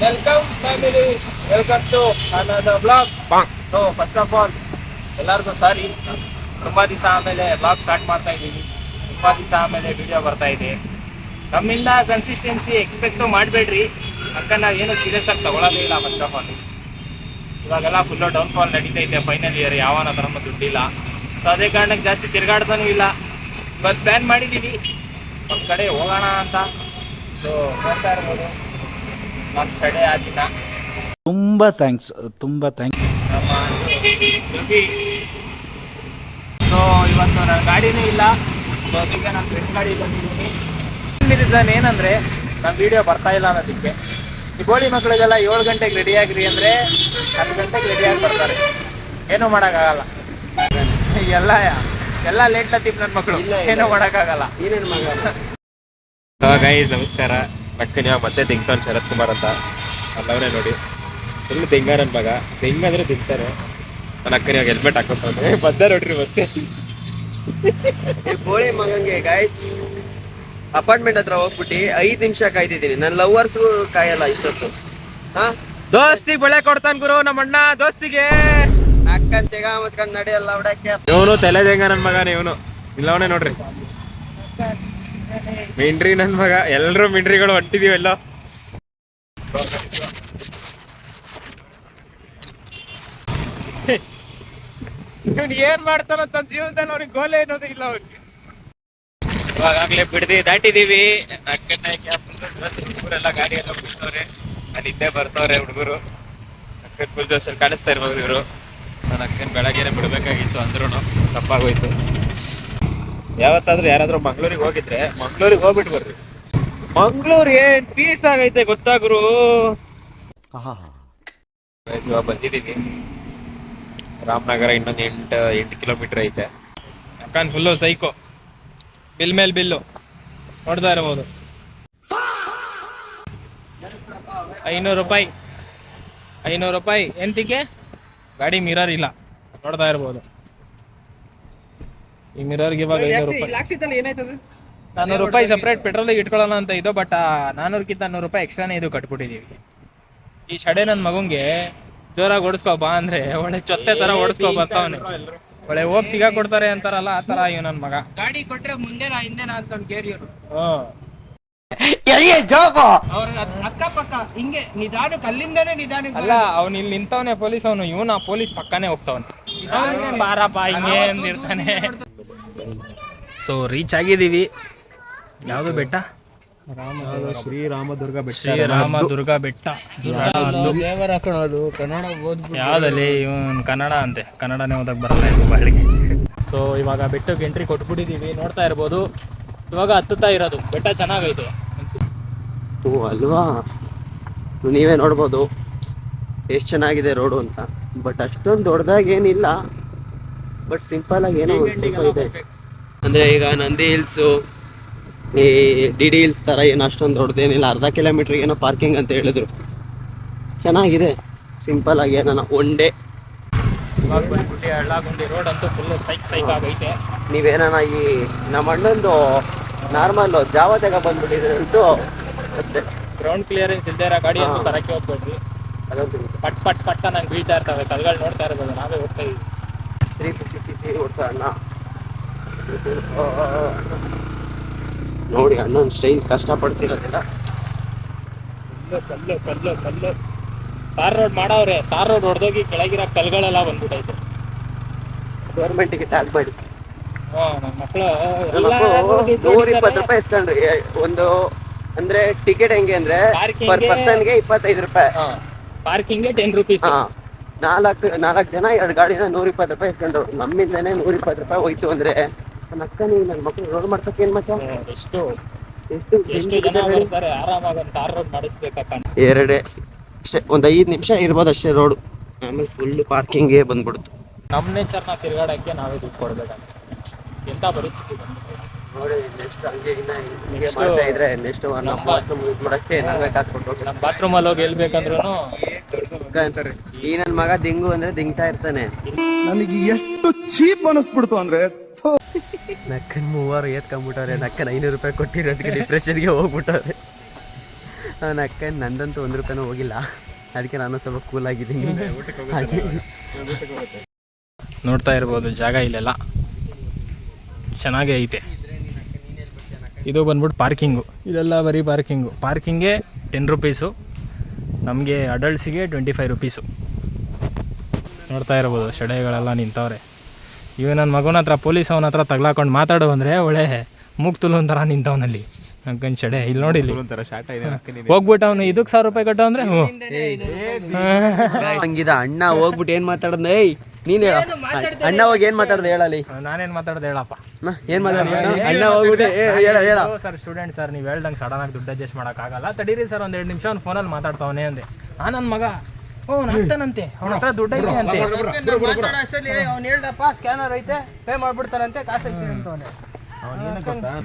Welcome family, welcome to another blog. So first of all ಎಲ್ಲರಿಗೂ sorry, ತುಂಬ ದಿವಸ ಆಮೇಲೆ ಬ್ಲಾಗ್ ಸ್ಟಾರ್ಟ್ ಮಾಡ್ತಾ ಇದ್ದೀವಿ. ತುಂಬ ದಿವಸ ಆಮೇಲೆ ವಿಡಿಯೋ ಬರ್ತಾ ಇದೆ. ನಮ್ಮಿಂದ ಕನ್ಸಿಸ್ಟೆನ್ಸಿ ಎಕ್ಸ್ಪೆಕ್ಟು ಮಾಡಬೇಡ್ರಿ, ಯಾಕಂದ್ರೆ ನಾವು ಏನು ಸೀರಿಯಸ್ ಆಗಿ ತಗೊಳ್ಳೋದೇ ಇಲ್ಲ. ಫಸ್ಟ್ ಆಫ್ ಆಲ್ ಇವಾಗೆಲ್ಲ ಫುಲ್ಲು ಡೌನ್ಫಾಲ್ ನಡೀತೈತೆ. ಫೈನಲ್ ಇಯರ್ ಯಾವನ ಥರನೂ ದುಡ್ಡಿಲ್ಲ. ಸೊ ಅದೇ ಕಾರಣಕ್ಕೆ ಜಾಸ್ತಿ ತಿರುಗಾಡ್ತಾನೂ ಇಲ್ಲ. ಇವತ್ತು ಪ್ಲ್ಯಾನ್ ಮಾಡಿದ್ದೀವಿ ಒಂದು ಕಡೆ ಹೋಗೋಣ ಅಂತ. ಸೊ ನೋಡ್ತಾ ಇರ್ಬೋದು ನಮ್ಮ ಕಡೆ ಆ ದಿನ. ತುಂಬಾ ಥ್ಯಾಂಕ್ಸ್. ನಮ್ಮ ದುರ್ಗಿ. ಸೊ ಇವತ್ತು ನನ್ನ ಗಾಡಿನೂ ಇಲ್ಲ. ಸೊ ಅದಕ್ಕೆ ನಾನು ಫ್ರೆಂಡ್ ಗಾಡಿ ಬಂದಿದ್ದೀನಿ. ರೀಸನ್ ಏನಂದರೆ ನಮ್ಮ ವೀಡಿಯೋ ಬರ್ತಾ ಇಲ್ಲ ಅನ್ನೋದಕ್ಕೆ. ಈ ಗೋಳಿ ಮಕ್ಕಳಿಗೆಲ್ಲ 7 ಗಂಟೆಗೆ ರೆಡಿ ಆಗಿರಿ ಅಂದರೆ 10 ಗಂಟೆಗೆ ರೆಡಿಯಾಗಿ ಬರ್ತಾರೆ. ಏನೂ ಮಾಡೋಕ್ಕಾಗಲ್ಲ. ಎಲ್ಲ ಲೇಟ್ ಲತ್ತೀವಿ ನನ್ನ ಮಕ್ಕಳು, ಏನೂ ಮಾಡೋಕ್ಕಾಗಲ್ಲ. ಗೈಸ್ ನಮಸ್ಕಾರ. ಅಕ್ಕನ ಮತ್ತೆ ತಿಂಗ್ತಾನೆ ಶರತ್ ಕುಮಾರ್ ಅಂತ ಅಲ್ಲವರೇ ನೋಡಿ. ಫುಲ್ ತೆಂಗ ನನ್ನ ಮಗ. ತೆಂಗ ಅಂದ್ರೆ ತಿಂತಾರೆ. ನನ್ನ ಅಕ್ಕನ ಹೆಲ್ಮೆಟ್ ಹಾಕೊಂತವ್ರೆ ಬದ್ದ ನೋಡ್ರಿ. ಮತ್ತೆ ಗೋಳಿ ಮಗಂಗೆ ಗೈಸ್ ಅಪಾರ್ಟ್ಮೆಂಟ್ ಹತ್ರ ಹೋಗ್ಬಿಟ್ಟು 5 ನಿಮಿಷ ಕಾಯ್ತಿದ್ದೀನಿ. ನನ್ನ ಲವರ್ಸ್ಗೂ ಕಾಯಲ್ಲ ಇಷ್ಟೊತ್ತು. ದೋಸ್ತಿಗೆ ಬೆಳೆ ಕೊಡ್ತಾನ ಗುರು ನಮ್ಮ ಅಣ್ಣ. ದೋಸ್ತಿಗೆ ಅಕ್ಕನ್ ತೆಗ ಮುಚ್ಕೊಂಡ್ ನಡೆಯಲ್ಲ ಹೊಡಕ್ಕೆ. ಇವನು ತಲೆ ತೆಂಗ ನನ್ನ ಮಗ. ಇವನು ಇಲ್ಲವನೇ ನೋಡ್ರಿ, ಮಿಂಡ್ರಿ ನನ್ನ ಮಗ. ಎಲ್ರು ಮಿಂಡ್ರಿಗಳು ಹೊಂಟಿದೀವೆಲ್ಲ. ಇವ್ನು ಏನ್ ಮಾಡ್ತಾನೋ ತನ್ನ ಜೀವನದಲ್ಲಿ ಅವ್ನಿಗೆ ಗೋಲೆ ಅನ್ನೋದು ಇಲ್ಲ ಅವ್ನಿಗೆ. ಇವಾಗಲೇ ಬಿಡದಿ ದಾಟಿದೀವಿ. ಹುಡುಗರೆಲ್ಲ ಗಾಡಿ ಎಲ್ಲ ಬಿಡ್ಸವ್ರೆ. ಅಲ್ಲಿ ಹಿಂದೆ ಬರ್ತವ್ರೆ ಹುಡುಗರು. ಅಕ್ಕನ ಫುಲ್ ಜೋಶಲ್ಲಿ ಕಾಣಿಸ್ತಾ ಇರ್ಬೋದು ಇವರು. ನನ್ನ ಅಕ್ಕನ ಬೆಳಗ್ಗೆನೆ ಬಿಡ್ಬೇಕಾಗಿತ್ತು ಅಂದ್ರೂ ತಪ್ಪಾಗೋಯ್ತು. ಯಾವತ್ತಾದ್ರೂ ಯಾರಾದ್ರೂ ಮಂಗ್ಳೂರಿಗೆ ಹೋಗಿದ್ರೆ ಮಂಗ್ಳೂರಿಗೆ ಹೋಗ್ಬಿಟ್ಟು ಬರ್ರಿ. ಮಂಗ್ಳೂರ್ ಏನ್ ಪೀಸ್ ಆಗೈತೆ ಗೊತ್ತಾಗ್ರು. ಇವಾಗ ಬಂದಿದ್ದೀವಿ ರಾಮನಗರ. ಇನ್ನೊಂದು 8 ಕಿಲೋಮೀಟರ್ ಐತೆ. ಅಕ್ಕನ್ ಫುಲ್ಲು ಸೈಕೋ. ಬಿಲ್ ಮೇಲೆ ಬಿಲ್ಲು ನೋಡ್ತಾ ಇರ್ಬೋದು. 500 ರೂಪಾಯಿ. 500 ರೂಪಾಯಿ ಎಂತಿಗೆ? ಗಾಡಿ ಮಿರರ್ ಇಲ್ಲ, ನೋಡ್ತಾ ಇರ್ಬೋದು. ಈ ಮಿರರ್ಗೆ ಇವಾಗ 500 ರೂಪಾಯಿ. 400 ರೂಪಾಯಿ ಸಪ್ರೇಟ್ ಪೆಟ್ರೋಲಿಗೆ ಇಟ್ಕೊಳ್ಳೋಣ ಅಂತ ಇದು. ಬಟ್ 400ಕ್ಕಿಂತ 100 ರೂಪಾಯಿ ಎಕ್ಸ್ಟ್ರಾನೇ ಇದು ಕಟ್ಬಿಟ್ಟಿದ್ದೀವಿ. ಈ ಶಡೆ ನನ್ನ ಮಗಂಗೆ ಜೋರಾಗಿ ಓಡಿಸ್ಕೊ ಬಾ ಅಂದ್ರೆ ಒಳ್ಳೆ ಚೊತ್ತೆ ತರ ಓಡಿಸ್ಕೊ ಬರ್ತಾವನೆ. ಒಳ್ಳೆ ಹೋಗಿ ತಿಗ ಕೊಡ್ತಾರೆ ಅಂತಾರಲ್ಲ ಆ ತರ ಇವ್ ನನ್ ಮಗ. ಗಾಡಿ ಕೊಟ್ರೆ ಮುಂದೆ ಹಿಂದೆ ಅಂತ ಕೇರಿಯರು. ಅವ್ರ ಅಕ್ಕಪಕ್ಕ ಹಿಂಗೆ ನಿಧಾನಕ್ಕೆ ಅಲ್ಲಿಂದಾನೆ ನಿಧಾನಕ್ಕೆ ಅಲ್ಲ. ಅವ್ನು ಇಲ್ಲಿ ನಿಂತವನೆ ಪೊಲೀಸ್. ಅವನು ಇವನು ಆ ಪೊಲೀಸ್ ಪಕ್ಕನೇ ಹೋಗ್ತಾವನೆ. ಬಾರಪ್ಪ ಹಿಂಗೆ ಅಂದಿರ್ತಾನೆ. ಸೊ ರೀಚ್ ಆಗಿದ್ದೀವಿ. ಯಾವುದು ಬೆಟ್ಟ? ಶ್ರೀರಾಮದುರ್ಗ ಬೆಟ್ಟ. ಶ್ರೀರಾಮದುರ್ಗ ಬೆಟ್ಟ. ಯಾವ್ದಲ್ಲಿ ಇವನ್ ಕನ್ನಡ ಅಂತೆ. ಕನ್ನಡನೇ ಓದಕ್ ಬರಲ್ಲ ಇದು ಬಾಳಿಗೆ. ಸೊ ಇವಾಗ ಬೆಟ್ಟಕ್ಕೆ ಎಂಟ್ರಿ ಕೊಟ್ಬಿಟ್ಟಿದೀವಿ. ನೋಡ್ತಾ ಇರ್ಬೋದು ಇವಾಗ ಹತ್ತುತ್ತಾ ಇರೋದು. ಬೆಟ್ಟ ಚೆನ್ನಾಗೈತೆ ಅಲ್ವಾ, ನೀವೇ ನೋಡ್ಬೋದು ಎಷ್ಟು ಚೆನ್ನಾಗಿದೆ ರೋಡು ಅಂತ. ಬಟ್ ಅಷ್ಟೊಂದು ದೊಡ್ಡದಾಗಿ ಏನಿಲ್ಲ, ಬಟ್ ಸಿಂಪಲ್ ಆಗಿ ಏನೋ ಸ್ವಲ್ಪ ಇದೆ. ಅಂದ್ರೆ ಈಗ ನಂದಿ ಹಿಲ್ಸು, ಈ ಡಿ ಹಿಲ್ಸ್ ತರ ಏನು ಅಷ್ಟೊಂದು ದೊಡ್ಡದೇನಿಲ್ಲ. ಅರ್ಧ ಕಿಲೋಮೀಟರ್ ಏನೋ ಪಾರ್ಕಿಂಗ್ ಅಂತ ಹೇಳಿದ್ರು. ಚೆನ್ನಾಗಿದೆ, ಸಿಂಪಲ್ ಆಗಿ ಏನೋ ಒನ್ ಡೇ. ಇವಾಗ ಬಂದ್ಬಿಟ್ಟು ಹಳ್ಳಗುಂಡಿ ರೋಡ್ ಅಂತೂ ಫುಲ್ ಸೈಕ್ ಆಗೈತೆ. ನೀವೇನ ಈ ನಮ್ಮ ಅಣ್ಣಂದು ನಾರ್ಮಲ್ ಜಾವ ತೆಗ ಬಂದ್ಬಿಟ್ಟಿದ್ರೆ ಅಂತೂ ಅಷ್ಟೇ. ಗ್ರೌಂಡ್ ಕ್ಲಿಯರೆನ್ಸ್ ಇಲ್ದೇ ಇರೋ ಗಾಡಿ ಅಂತೂ ತರಕ್ಕೆ ಹೋಗ್ಬೇಡ್ರಿ. ಅದಂತೂ ಪಟ್ ಪಟ್ ಪಟ್ಟ ನಂಗೆ ಬೀಳ್ತಾ ಇರ್ತವೆ. ಕಲ್ಗಳು ನೋಡ್ತಾ ಇರ್ಬೋದು, ನಾವೇ ಹೋಗ್ತಾ ಇದೀವಿ. 350cc ಓಡ್ತಾ ಅಣ್ಣ ನೋಡಿ. ಅಣ್ಣನ ಸ್ಟೈಲ್ ಕಷ್ಟಪಡ್ತಿರೋದಿಲ್ಲ. ಕಲ್ಲು ತಾರ್ ರೋಡ್ ಮಾಡವ್ರೆ. Tar road ಹೊಡೆದೋಗಿ ಕೆಳಗಿರೋ ಕಲ್ಗಳೆಲ್ಲ ಬಂದ್ಬಿಟ್ಟೈತೆ. ಗೌರ್ಮೆಂಟಿಗೆ ಟ್ಯಾಗ್ ಮಾಡಿ. ನನ್ನ ಮಕ್ಕಳು 120 ರೂಪಾಯಿ ಇಸ್ಕೊಂಡ್ರಿ. ಒಂದು ಅಂದ್ರೆ ಟಿಕೆಟ್ ಹೆಂಗೆ ಅಂದ್ರೆ ಪರ್ ಪರ್ಸನ್ಗೆ 25 ರೂಪಾಯಿ. ಪಾರ್ಕಿಂಗ್ಗೆ 10 ರೂಪೀಸ್. ನಾಲ್ಕು ಜನ 2 ಗಾಡಿನ 120 ರೂಪಾಯಿ ಇಸ್ಕೊಂಡ್ರು. ನಮ್ಮಿಂದನೇ 120 ರೂಪಾಯಿ ಹೋಯ್ತು ಅಂದ್ರೆ ನನ್ನ ಅಕ್ಕನಿಗೆ ನನ್ನ ಮಕ್ಕಳು ರೋಡ್ ಮಾಡ್ಸಕ್ಕೆ ಏನ್ ಮಚ್ಚ ಎಷ್ಟು ಜನ ಬರ್ತಾರೆ. ಆರಾಮಾಗಿ ಒಂದು ತಾರ್ ರೋಡ್ ಮಾಡಿಸ್ಬೇಕಪ್ಪ. ಎರಡೇ ಅಷ್ಟೇ, ಒಂದು 5 ನಿಮಿಷ ಇರ್ಬೋದು ಅಷ್ಟೇ ರೋಡು. ಆಮೇಲೆ ಫುಲ್ ಪಾರ್ಕಿಂಗ್ಗೆ ಬಂದ್ಬಿಡ್ತು. ನಮ್ಮ ನೇಚರ್ನ ತಿರ್ಗಾಡಕ್ಕೆ ನಾವೇ ದುಡ್ಡು ಕೊಡ್ಬೇಕಂತ ಎಂಥ ಪರಿಸ್ಥಿತಿ ಬಂದ್ಬಿಟ್ಟು ನೋಡಿ. ನೆಕ್ಸ್ಟ್ ಹಂಗೆ ಹಿಂಗೆ ಮಾಡ್ತಾ ಇದ್ರೆ ನೆಕ್ಸ್ಟ್ ನಮ್ಮ ವಾಶ್ರೂಮ್ ಯೂಸ್ ಮಾಡಕ್ಕೆ ನಾವೇ ಕಾಸು ಕೊಟ್ಟು ನಮ್ಮ ಬಾತ್ರೂಮಲ್ಲಿ ಹೋಗಿ ಹೇಳ್ಬೇಕಂದ್ರೂ ಈ ನನ್ನ ಮಗ ದಿಂಗು ಅಂದ್ರೆ ದಿಂಗ್ತಾ ಇರ್ತಾನೆ. ನನಗೆ ಎಷ್ಟು ಚೀಪ್ ಅನಿಸ್ಬಿಡ್ತು ಅಂದ್ರೆ ನಕ್ಕನ್ 3 ಎತ್ಕೊಂಡ್ಬಿಟ್ಟವ್ರೆ. ನಕ್ಕನ್ 500 ರೂಪಾಯಿ ಕೊಟ್ಟಿರೋದಕ್ಕೆ ಡಿಪ್ರೆಷನ್ಗೆ ಹೋಗ್ಬಿಟ್ಟವ್ರೆ. ಅವನ ಅಕ್ಕ ನಂದಂತೂ 1 ರೂಪಾಯಿನೂ ಹೋಗಿಲ್ಲ, ಅದಕ್ಕೆ ನಾನು ಸ್ವಲ್ಪ ಕೂಲ್ ಆಗಿದ್ದೀನಿ. ನೋಡ್ತಾ ಇರ್ಬೋದು ಜಾಗ ಇಲ್ಲೆಲ್ಲ ಚೆನ್ನಾಗೇ ಐತೆ. ಇದು ಬಂದ್ಬಿಟ್ಟು ಪಾರ್ಕಿಂಗು, ಇದೆಲ್ಲ ಬರೀ ಪಾರ್ಕಿಂಗೇ 10 ರೂಪೀಸು, ನಮಗೆ ಅಡಲ್ಟ್ಸಿಗೆ 25 ರೂಪೀಸು. ನೋಡ್ತಾ ಇರ್ಬೋದು ಶೆಡೆಗಳೆಲ್ಲ ನಿಂತವ್ರೆ. ಇವ ನನ್ನ ಮಗನ ಹತ್ರ ಪೊಲೀಸ್ ಅವನ ಹತ್ರ ತಗ್ಲಾಕೊಂಡು ಮಾತಾಡು ಅಂದರೆ ಒಳ್ಳೆ ಮೂಗ್ತುಲು ಒಂಥರ ನಿಂತವನಲ್ಲಿ ಅಂಕನ್ ಶೆಡೆ. ಇಲ್ಲಿ ನೋಡಿ, ಇಲ್ಲಿ ಹೋಗ್ಬಿಟ್ಟು ಅವನು ಇದಕ್ಕೆ 1000 ರೂಪಾಯಿ ಕಟ್ಟೋ ಅಂದರೆ ಹಂಗಿದ ಅಣ್ಣ ಹೋಗ್ಬಿಟ್ಟು ಏನು ಮಾತಾಡ್ದ? ಏಯ್ ನೀನು ಹೇಳ, ಅಣ್ಣ ಹೋಗಿ ಏನು ಮಾತಾಡ್ದೆ ಹೇಳಲಿ. ನಾನೇನು ಮಾತಾಡ್ದೆ ಹೇಳಪ್ಪ, ಏನು ಮಾತಾಡ್ದೆ ಅಣ್ಣ ಹೋಗ್ಬಿಟ್ಟೆ ಹೇಳ. ಸರ್ ಸ್ಟೂಡೆಂಟ್ ಸರ್, ನೀವು ಹೇಳ್ದಂಗೆ ಸಡನ್ನಾಗಿ ದುಡ್ಡು ಅಡ್ಜಸ್ಟ್ ಮಾಡೋಕ್ಕಾಗಲ್ಲ, ತಡೀರಿ ಸರ್ 1-2 ನಿಮಿಷ ಅವ್ನು ಫೋನಲ್ಲಿ ಮಾತಾಡ್ತಾವನೆ ಅಂದೆ. ನನ್ನ ಮಗ ಆಗ್ತಾನಂತೆ, ಅವನ ಹತ್ರ ದುಡ್ಡು ಐತೆ ಅಂತೆ. ಅವ್ನು ಹೇಳ್ದಪ್ಪ ಸ್ಕ್ಯಾನರ್ ಐತೆ, ಪೇ ಮಾಡ್ಬಿಡ್ತಾರಂತೆ, ಕಾಸು ಐತೆ ಅಂತವನೆ.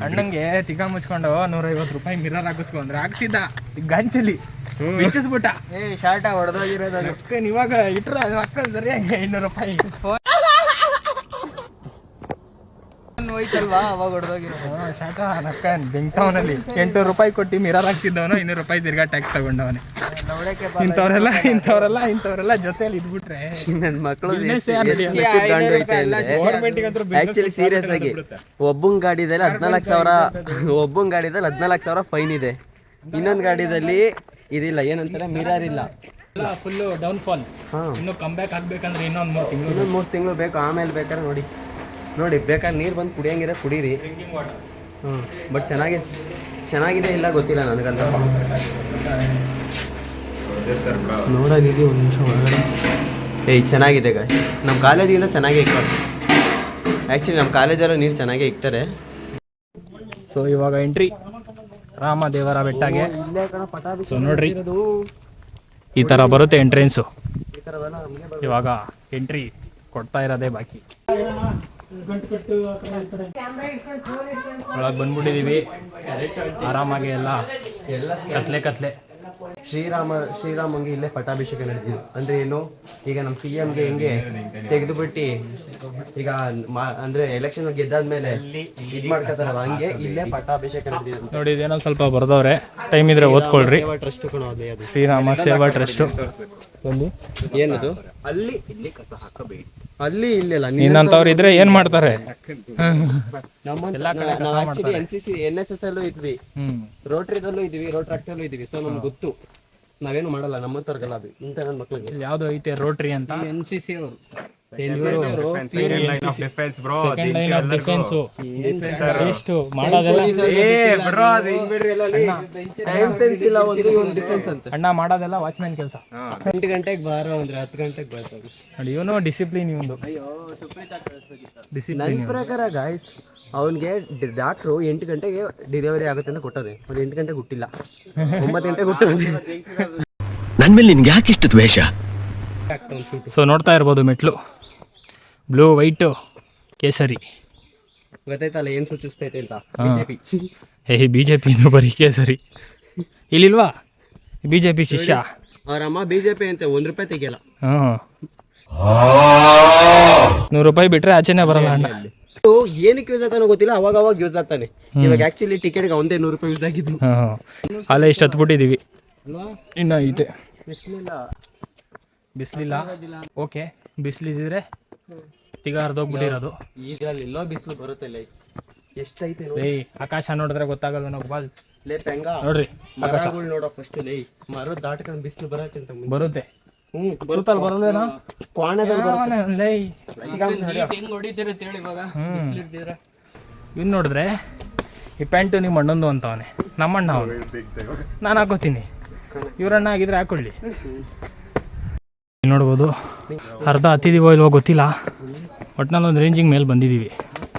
ಅಣ್ಣಂಗೆ ತಿಕ್ಕ ಮುಚ್ಕೊಂಡು 150 ರೂಪಾಯಿ ಮಿರರ್ ಹಾಕಿಸ್ಕೊಂಡ್ರೆ ಹಾಕ್ಸಿದ್ದ ಗಂಚಲಿ ಬಿಚ್ಚಿಸ್ಬಿಟ್ಟ. ಶಾರ್ಟ ಹೊಡೆದೋಗಿರೋದು. ಇವಾಗ ಇಟ್ರ ಅಕ್ಕ ಸರಿಯಾಗಿ 500 ರೂಪಾಯಿ ಹೋಯ್ತಲ್ವಾ, ಅವಾಗ ಹೊಡೆದೋಗಿರೋದು. ಶಾಟ ನಕ್ಕ ಬೆಂಗ್ತಾವನಲ್ಲಿ 800 ರೂಪಾಯಿ ಕೊಟ್ಟು ಮಿರರ್ ಹಾಕ್ಸಿದ್ದವನು 200 ರೂಪಾಯಿ ತಿರ್ಗಾ ಟ್ಯಾಕ್ಸ್ ತಗೊಂಡವನೇ. ಇಂಥವ್ರೆಲ್ಲ ಜೊತೆಯಲ್ಲಿ ಇದ್ಬಿಟ್ರೆ ನನ್ನ ಮಕ್ಕಳು ಆಕ್ಚುಲಿ ಸೀರಿಯಸ್ ಆಗಿ ಒಬ್ಬನ ಗಾಡಿದಲ್ಲಿ 14,000 ಫೈನ್ ಇದೆ. ಇನ್ನೊಂದು ಗಾಡಿದಲ್ಲಿ ಇದಿಲ್ಲ, ಏನಂತಾರೆ ಮಿರರ್ ಇಲ್ಲ, ಫುಲ್ಲು ಡೌನ್ ಫಾಲ್. ಇನ್ನು ಕಮ್ ಬ್ಯಾಕ್ ಆಗ್ಬೇಕಂದ್ರೆ ಇನ್ನೊಂದು 3 ತಿಂಗಳು ಬೇಕು. ಆಮೇಲೆ ಬೇಕಾದ್ರೆ ನೋಡಿ ಬೇಕಾದ್ರೆ ನೀರು ಬಂದು ಕುಡಿಯಂಗಿದ್ರೆ ಕುಡೀರಿ. ಬಟ್ ಚೆನ್ನಾಗಿದೆ ಇಲ್ಲ ಗೊತ್ತಿಲ್ಲ ನನಗಂತ. ನೋಡೋದಿದೆ ಒಂದು ನಿಮಿಷ ಒಳಗಡೆ. ಚೆನ್ನಾಗಿದೆ ಗಾಡಿ, ನಮ್ಮ ಕಾಲೇಜಿಗಿಂತ ಚೆನ್ನಾಗೇ ಇಕ್ತಾರೆ. ಆ್ಯಕ್ಚುಲಿ ನಮ್ಮ ಕಾಲೇಜಲ್ಲೂ ನೀರು ಚೆನ್ನಾಗೇ ಇಕ್ತಾರೆ. ಸೊ ಇವಾಗ ಎಂಟ್ರಿ ರಾಮದೇವರ ಬೆಟ್ಟಗೆ. ಸೊ ನೋಡ್ರಿ, ಈ ಥರ ಬರುತ್ತೆ ಎಂಟ್ರೆನ್ಸು. ಇವಾಗ ಎಂಟ್ರಿ ಕೊಡ್ತಾ ಇರೋದೇ ಬಾಕಿ. ಒಳಗೆ ಬಂದ್ಬಿಟ್ಟಿದ್ದೀವಿ ಆರಾಮಾಗಿ. ಎಲ್ಲ ಕತ್ಲೆ ಶ್ರೀರಾಮಂಗೆ ಇಲ್ಲೇ ಪಟ್ಟಾಭಿಷೇಕ ನಡೆದಿದ್ದು. ಅಂದ್ರೆ ಏನು, ಈಗ ನಮ್ಮ CMಗೆ ಹೆಂಗೆ ತೆಗೆದುಬಿಟ್ಟು ಈಗ ಅಂದ್ರೆ ಎಲೆಕ್ಷನ್ ಗೆದ್ದಾದ್ಮೇಲೆ ಇದು ಮಾಡ್ಕೊತಾರಲ್ಲ, ಹಂಗೆ ಇಲ್ಲೇ ಪಟ್ಟಾಭಿಷೇಕ ನಡೆದಿದ್ದು. ನೋಡಿ, ಇದೇನೋ ಸ್ವಲ್ಪ ಬರ್ದವ್ರೆ, ಟೈಮ್ ಇದ್ರೆ ಓದ್ಕೊಳ್ರಿ. ಟ್ರಸ್ಟ್ ಶ್ರೀರಾಮ ಸೇವಾ ಟ್ರಸ್ಟ್. ಏನದು? ಇಲ್ಲಿ ಕಸ ಹಾಕಬೇಡಿ, ಅಲ್ಲಿ ಇಲ್ಲೆಲ್ಲ ನಿನ್ನಂತವ್ರು ಇದ್ರೆ ಏನ್ ಮಾಡ್ತಾರೆ? ಆಕ್ಚುಲಿ NCC NSS ಅಲ್ಲೂ ಇದ್ವಿ, ರೋಟ್ರಿದಲ್ಲೂ ಇದ್ವಿ, ರೋಟ್ರಾಕ್ಟಲ್ಲೂ ಇದ್ವಿ. ಸೊ ನಮ್ಗೆ ಗೊತ್ತು, ನಾವೇನು ಮಾಡಲ್ಲ ನಮ್ಮಂತವ್ರಿಗೆಲ್ಲ. ಅದು ಇಂಥ ನನ್ನ ಮಕ್ಳಿಗೆ ಯಾವ್ದು ಐತೆ ರೋಟ್ರಿ ಅಂತ, NCC ಅವರು ಎಷ್ಟು ಮಾಡೋದೆಲ್ಲ ಅಣ್ಣ ಮಾಡೋದೆಲ್ಲ ವಾಚ್ಮ್ಯಾನ್ ಕೆಲಸ. 8 ಗಂಟೆಗೆ ಬಾರೋ ಅಂದ್ರೆ 10 ಗಂಟೆಗೆ ಬರ್ತಾರೆ ನೋಡಿ. ಇವನು ಡಿಸಿಪ್ಲಿನ್, ಇವನು ನನ್ನ ಪ್ರಕಾರ ಗಾಯ್ಸ್, ಅವನಿಗೆ ಡಾಕ್ಟ್ರು 8 ಗಂಟೆಗೆ ಡೆಲಿವರಿ ಆಗುತ್ತೆ ಅಂತ ಕೊಟ್ಟರೆ, ಅವ್ನು 8 ಗಂಟೆಗೆ ಹುಟ್ಟಿಲ್ಲ, 9 ಗಂಟೆಗೆ ಹುಟ್ಟಿಲ್ಲ. ನನ್ನ ಮೇಲೆ ನಿನ್ಗೆ ಯಾಕೆ ಇಷ್ಟು ದ್ವೇಷ? ಸೊ ನೋಡ್ತಾ ಇರ್ಬೋದು ಮೆಟ್ಲು, ಬ್ಲೂ ವೈಟು ಕೇಸರಿ. ಗೊತ್ತಾಯ್ತಲ್ಲ ಏನು ಸೂಚಿಸ್ತೈತೆ ಅಂತ? BJP ಬರೀ ಕೇಸರಿ ಇಲ್ಲಿಲ್ವಾ? BJP ಶಿಷ್ಯ. ಅವರಮ್ಮ BJP ಅಂತ 1 ರೂಪಾಯಿ ತೆಗಿಯಲ್ಲ. 100 ರೂಪಾಯಿ ಬಿಟ್ರೆ ಆಚೆನೆ ಬರಲ್ಲ ಅಣ್ಣ. ಏನಕ್ಕೆ ಯೂಸ್ ಆಗ್ತಾನೋ ಗೊತ್ತಿಲ್ಲ, ಅವಾಗ ಯೂಸ್ ಆಗ್ತಾನೆ. ಇವಾಗ ಆಕ್ಚುಲಿ ಟಿಕೆಟ್ಗೆ ಒಂದೇ 100 ರೂಪಾಯಿ ಯೂಸ್ ಆಗಿದ್ದು. ಅಲ್ಲೇ ಇಷ್ಟು ಹತ್ಬಿಟ್ಟಿದ್ದೀವಿ, ಇನ್ನು ಐತೆ. ಬಿಸಿಲಿಲ್ಲ, ಓಕೆ. ಬಿಸಿಲಿದ್ರೆ ತಿಗ ಹರಿದೋಗ್ಬಿಟ್ಟಿರೋದು. ಇದ್ರಲ್ಲಿ ಎಲ್ಲೋ ಬಿಸಿಲು ಬರುತ್ತೆ. ಎಷ್ಟೈತೆ ಆಕಾಶ ನೋಡಿದ್ರೆ ಗೊತ್ತಾಗಲ್ಲ ನಾವು. ನೋಡ್ರಿ ಮರಗಳು ನೋಡೋ ಫಸ್ಟ್ ಮರ ದಾಟ್ಕೊಂಡು ಬಿಸಿಲು ಬರುತ್ತೆ ಅಂತ ಬರುತ್ತೆ. ಬರುತ್ತಲ್ಲ, ಬರಲ್ಲೇನೋ ಇನ್ನು ನೋಡಿದ್ರೆ ಈ ಪ್ಯಾಂಟು ನಿಮ್ಮ ಅಣ್ಣಂದು ಅಂತವನೆ, ನಮ್ಮಣ್ಣ ಅವನು, ನಾನು ಹಾಕೋತೀನಿ. ಇವ್ರಣ್ಣ ಆಗಿದ್ರೆ ಹಾಕೊಳ್ಳಿ. ನೋಡ್ಬೋದು, ಅರ್ಧ ಹತ್ತಿದೀವೋ ಇಲ್ವೋ ಗೊತ್ತಿಲ್ಲ, ಒಟ್ನಲ್ಲಿ ಒಂದು ರೇಂಜಿಂಗ್ ಮೇಲೆ ಬಂದಿದ್ದೀವಿ.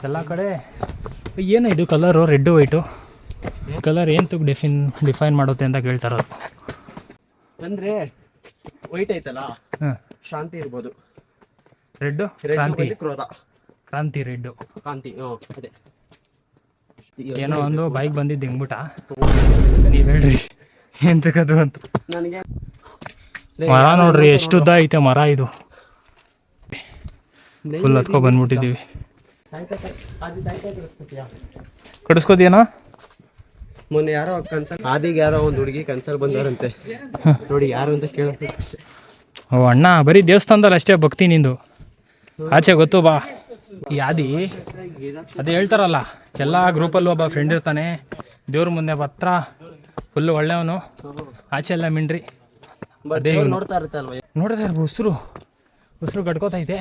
ಎಲ್ಲ ಕಡೆ ಏನು ಇದು ಕಲರು, ರೆಡ್ಡು ವೈಟು ಕಲರ್ ಏನು ಡಿಫೈನ್ ಮಾಡುತ್ತೆ ಅಂತ ಕೇಳ್ತಾರೋದು. ಅಂದರೆ ವೈಟ್ ಐತಲ್ಲ, ಶಾಂತಿ ಇರ್ಬೋದು. ರೆಡ್ಡು ಕ್ರೋಧ, ಕ್ರಾಂತಿ. ರೆಡ್ಡು ಕಾಂತಿ. ಅದೇ ಏನೋ ಒಂದು ಬೈಕ್ ಬಂದಿದ್ದು ಹೆಂಗ್ಬಿಟ್ಟ, ನೀವು ಹೇಳ್ರಿ ಎಂತಕ್ಕದು ಅಂತ. ನನಗೆ ಮರ ನೋಡ್ರಿ ಎಷ್ಟು ಉದ್ದ ಐತೆ ಮರ. ಇದು ಫುಲ್ ಹತ್ಕೊ ಬಂದ್ಬಿಟ್ಟಿದ್ದೀವಿ. ಕಡಿಸ್ಕೋದೇನೋ ಮೊನ್ನೆ ಯಾರೋ ಕನ್ಸಲ್ ಆದಿಗೆ ಯಾರೋ ಒಂದು ಹುಡುಗಿ ಕನ್ಸಲ್ ಬಂದವರಂತೆ. ನೋಡಿ ಯಾರು ಅಂತ ಕೇಳೋದು ಅಷ್ಟೇ. ಓ ಅಣ್ಣ ಬರೀ ದೇವಸ್ಥಾನದಲ್ಲಿ ಅಷ್ಟೇ ಭಕ್ತಿ ನಿಂದು, ಆಚೆ ಗೊತ್ತು ಬಾ. ಈ ಆದಿ ಅದೇ ಹೇಳ್ತಾರಲ್ಲ, ಎಲ್ಲ ಗ್ರೂಪಲ್ಲೂ ಒಬ್ಬ ಫ್ರೆಂಡ್ ಇರ್ತಾನೆ, ದೇವ್ರ ಮುಂದೆ ಪತ್ರ ಫುಲ್ಲು ಒಳ್ಳೆಯವನು, ಆಚೆ ಎಲ್ಲ ಮಿಂಡ್ರಿ. ಅದೇ ನೋಡ್ತಾ ಇರುತ್ತೆ ಅಲ್ವಾ, ನೋಡ್ತಾ ಇರ್ಬೋದು. ಉಸಿರು ಕಟ್ಕೋತೈತೆ.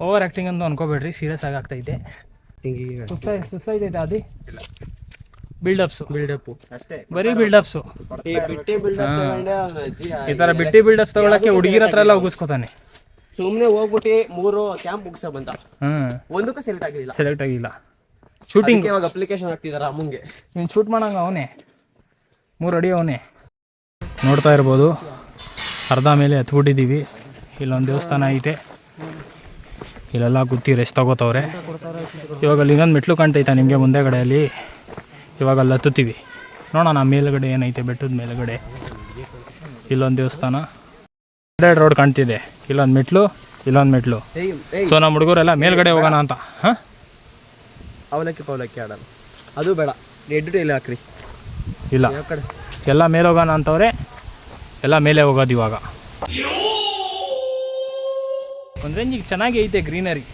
ಓವರ್ ಆ್ಯಕ್ಟಿಂಗ್ ಅಂತ ಅನ್ಕೋಬೇಡ್ರಿ, ಸೀರಿಯಸ್ ಆಗಿ ಆಗ್ತೈತೆ. ಸುಸ್ತಾಯ್ತೈತೆ ಆದಿ. ಬಿಲ್ಡಪ್ಸು ಅಷ್ಟೇ. ಬರೀ ಬಿಲ್ಡಪ್ಸು. ಬಿಟ್ಟೆ ಈ ಥರ ಬಿಟ್ಟಿ ಬಿಲ್ಡಪ್ಸ್ ತಗೊಳಕ್ಕೆ ಹುಡುಗಿರ ಹತ್ರ ಎಲ್ಲ ಉಗಿಸ್ಕೊತಾನೆ. ಸುಮ್ಮನೆ ಹೋಗ್ಬಿಟ್ಟು 3 ಕ್ಯಾಂಪ್ ಮುಗಿಸ ಬಂದ, ಒಂದಕ್ಕೂ ಸೆಲೆಕ್ಟ್ ಆಗಿಲ್ಲ. ಶೂಟಿಂಗ್ ಇವಾಗ ಅಪ್ಲಿಕೇಶನ್ ಹಾಕ್ತಿದಾರ ಅಮ್ಮಂಗೆ. ನೀನು ಶೂಟ್ ಮಾಡಂಗ ಅವನೇ 3 ಅಡಿ ಅವನೇ. ನೋಡ್ತಾ ಇರ್ಬೋದು, ಅರ್ಧ ಮೇಲೆ ಹತ್ಬಿಟ್ಟಿದ್ದೀವಿ. ಇಲ್ಲೊಂದು ದೇವಸ್ಥಾನ ಐತೆ, ಇಲ್ಲೆಲ್ಲ ಕೂತಿ ರೆಸ್ಟ್ ತಗೋತವ್ರೆ. ಇವಾಗ ಅಲ್ಲಿ ಇನ್ನೊಂದು ಮೆಟ್ಲು ಕಾಣ್ತೈತೆ ನಿಮಗೆ ಮುಂದೆಗಡೆಯಲ್ಲಿ. ಇವಾಗ ಅಲ್ಲಿ ಹತ್ತುತ್ತೀವಿ, ನೋಡೋಣ ಮೇಲುಗಡೆ ಏನೈತೆ. ಬೆಟ್ಟದ ಮೇಲುಗಡೆ ಇಲ್ಲೊಂದು ದೇವಸ್ಥಾನ, 2 ರೋಡ್ ಕಾಣ್ತಿದೆ. ಇಲ್ಲೊಂದು ಮೆಟ್ಲು. ಸೊ ನಮ್ಮ ಹುಡುಗರೆಲ್ಲ ಮೇಲ್ಗಡೆ ಹೋಗೋಣ ಅಂತ. ಹಾಂ, ಅವಲಕ್ಕಿ ಆಡಲ್ಲ, ಅದು ಬೇಡ. ಇಲ್ಲ ಹಾಕ್ರಿ, ಇಲ್ಲ ಯಾವ ಕಡೆ ಎಲ್ಲ ಮೇಲೆ ಹೋಗೋಣ ಅಂತವ್ರೆ. ಎಲ್ಲ ಮೇಲೆ ಹೋಗೋದು ಇವಾಗ. ಒಂದು ರೇಂಜಿಗೆ ಚೆನ್ನಾಗಿ ಐತೆ ಗ್ರೀನರಿ,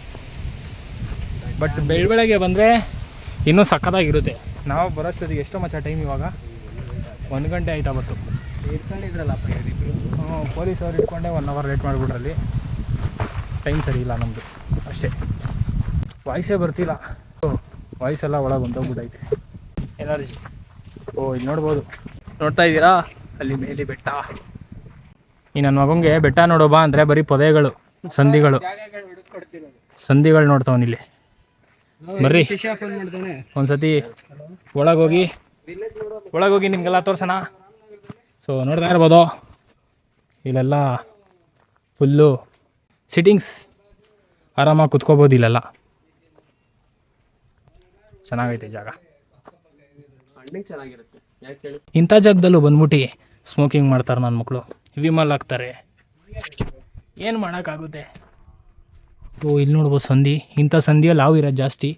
ಬಟ್ ಬೆಳಗ್ಗೆ ಬಂದರೆ ಇನ್ನೂ ಸಕ್ಕತ್ತಾಗಿರುತ್ತೆ. ನಾವು ಬರೋಷ್ಟೊತ್ತಿಗೆ ಎಷ್ಟೋ ಮಚ್ಚ ಟೈಮ್ ಇವಾಗ 1 ಗಂಟೆ ಆಯ್ತಾ ಬತ್ತು. ಇಟ್ಕೊಂಡಿದ್ರಲ್ಲಪ್ಪ ಪೊಲೀಸ್ ಅವ್ರು ಇಟ್ಕೊಂಡೆ 1 ಅವರ್ ಲೇಟ್ ಮಾಡಿಬಿಟ್ರಲ್ಲಿ. ಟೈಮ್ ಸರಿ ಇಲ್ಲ ನಮ್ಮದು ಅಷ್ಟೇ. ವಾಯ್ಸೇ ಬರ್ತಿಲ್ಲ, ವಾಯ್ಸೆಲ್ಲ ಒಳಗೆ ಹೊಂದೋಗ್ಬಿಟ್ಟೈತೆ ಎನರ್ಜಿ. ಇಲ್ಲಿ ನೋಡ್ಬೋದು, ನೋಡ್ತಾ ಇದ್ದೀರಾ ಅಲ್ಲಿ ಮೇಲೆ ಬೆಟ್ಟ. ಈ ನನ್ನ ಮಗಂಗೆ ಬೆಟ್ಟ ನೋಡೋ ಬಾ ಅಂದರೆ ಬರೀ ಪೊದೆಗಳು, ಸಂಧಿಗಳು ನೋಡ್ತಾವನಿಲ್ಲಿ. ಬರ್ರಿ ಒಂದ್ಸತಿ ಒಳಗೋಗಿ ನಿಮಗೆಲ್ಲ ತೋರ್ಸೋಣ. ಸೊ ನೋಡ್ತಾ ಇರ್ಬೋದು, ಇಲ್ಲೆಲ್ಲ ಫುಲ್ಲು ಸಿಟ್ಟಿಂಗ್ಸ್, ಆರಾಮಾಗಿ ಕುತ್ಕೋಬೋದು. ಇಲ್ಲೆಲ್ಲ ಚೆನ್ನಾಗೈತೆ ಜಾಗ. ಚೆನ್ನಾಗಿರುತ್ತೆ. ಯಾಕೆ ಹೇಳಿ, ಇಂಥ ಜಾಗದಲ್ಲೂ ಬಂದ್ಬಿಟ್ಟು ಸ್ಮೋಕಿಂಗ್ ಮಾಡ್ತಾರೆ ನನ್ನ ಮಕ್ಕಳು, ವಿಮಲ್ ಹಾಕ್ತಾರೆ, ಏನು ಮಾಡೋಕ್ಕಾಗುತ್ತೆ. ಸೊ ಇಲ್ಲಿ ನೋಡ್ಬೋದು ಸಂಧಿ. ಇಂಥ ಸಂಧಿಯಲ್ಲಿ ಹಾವು ಇರೋದು ಜಾಸ್ತಿ.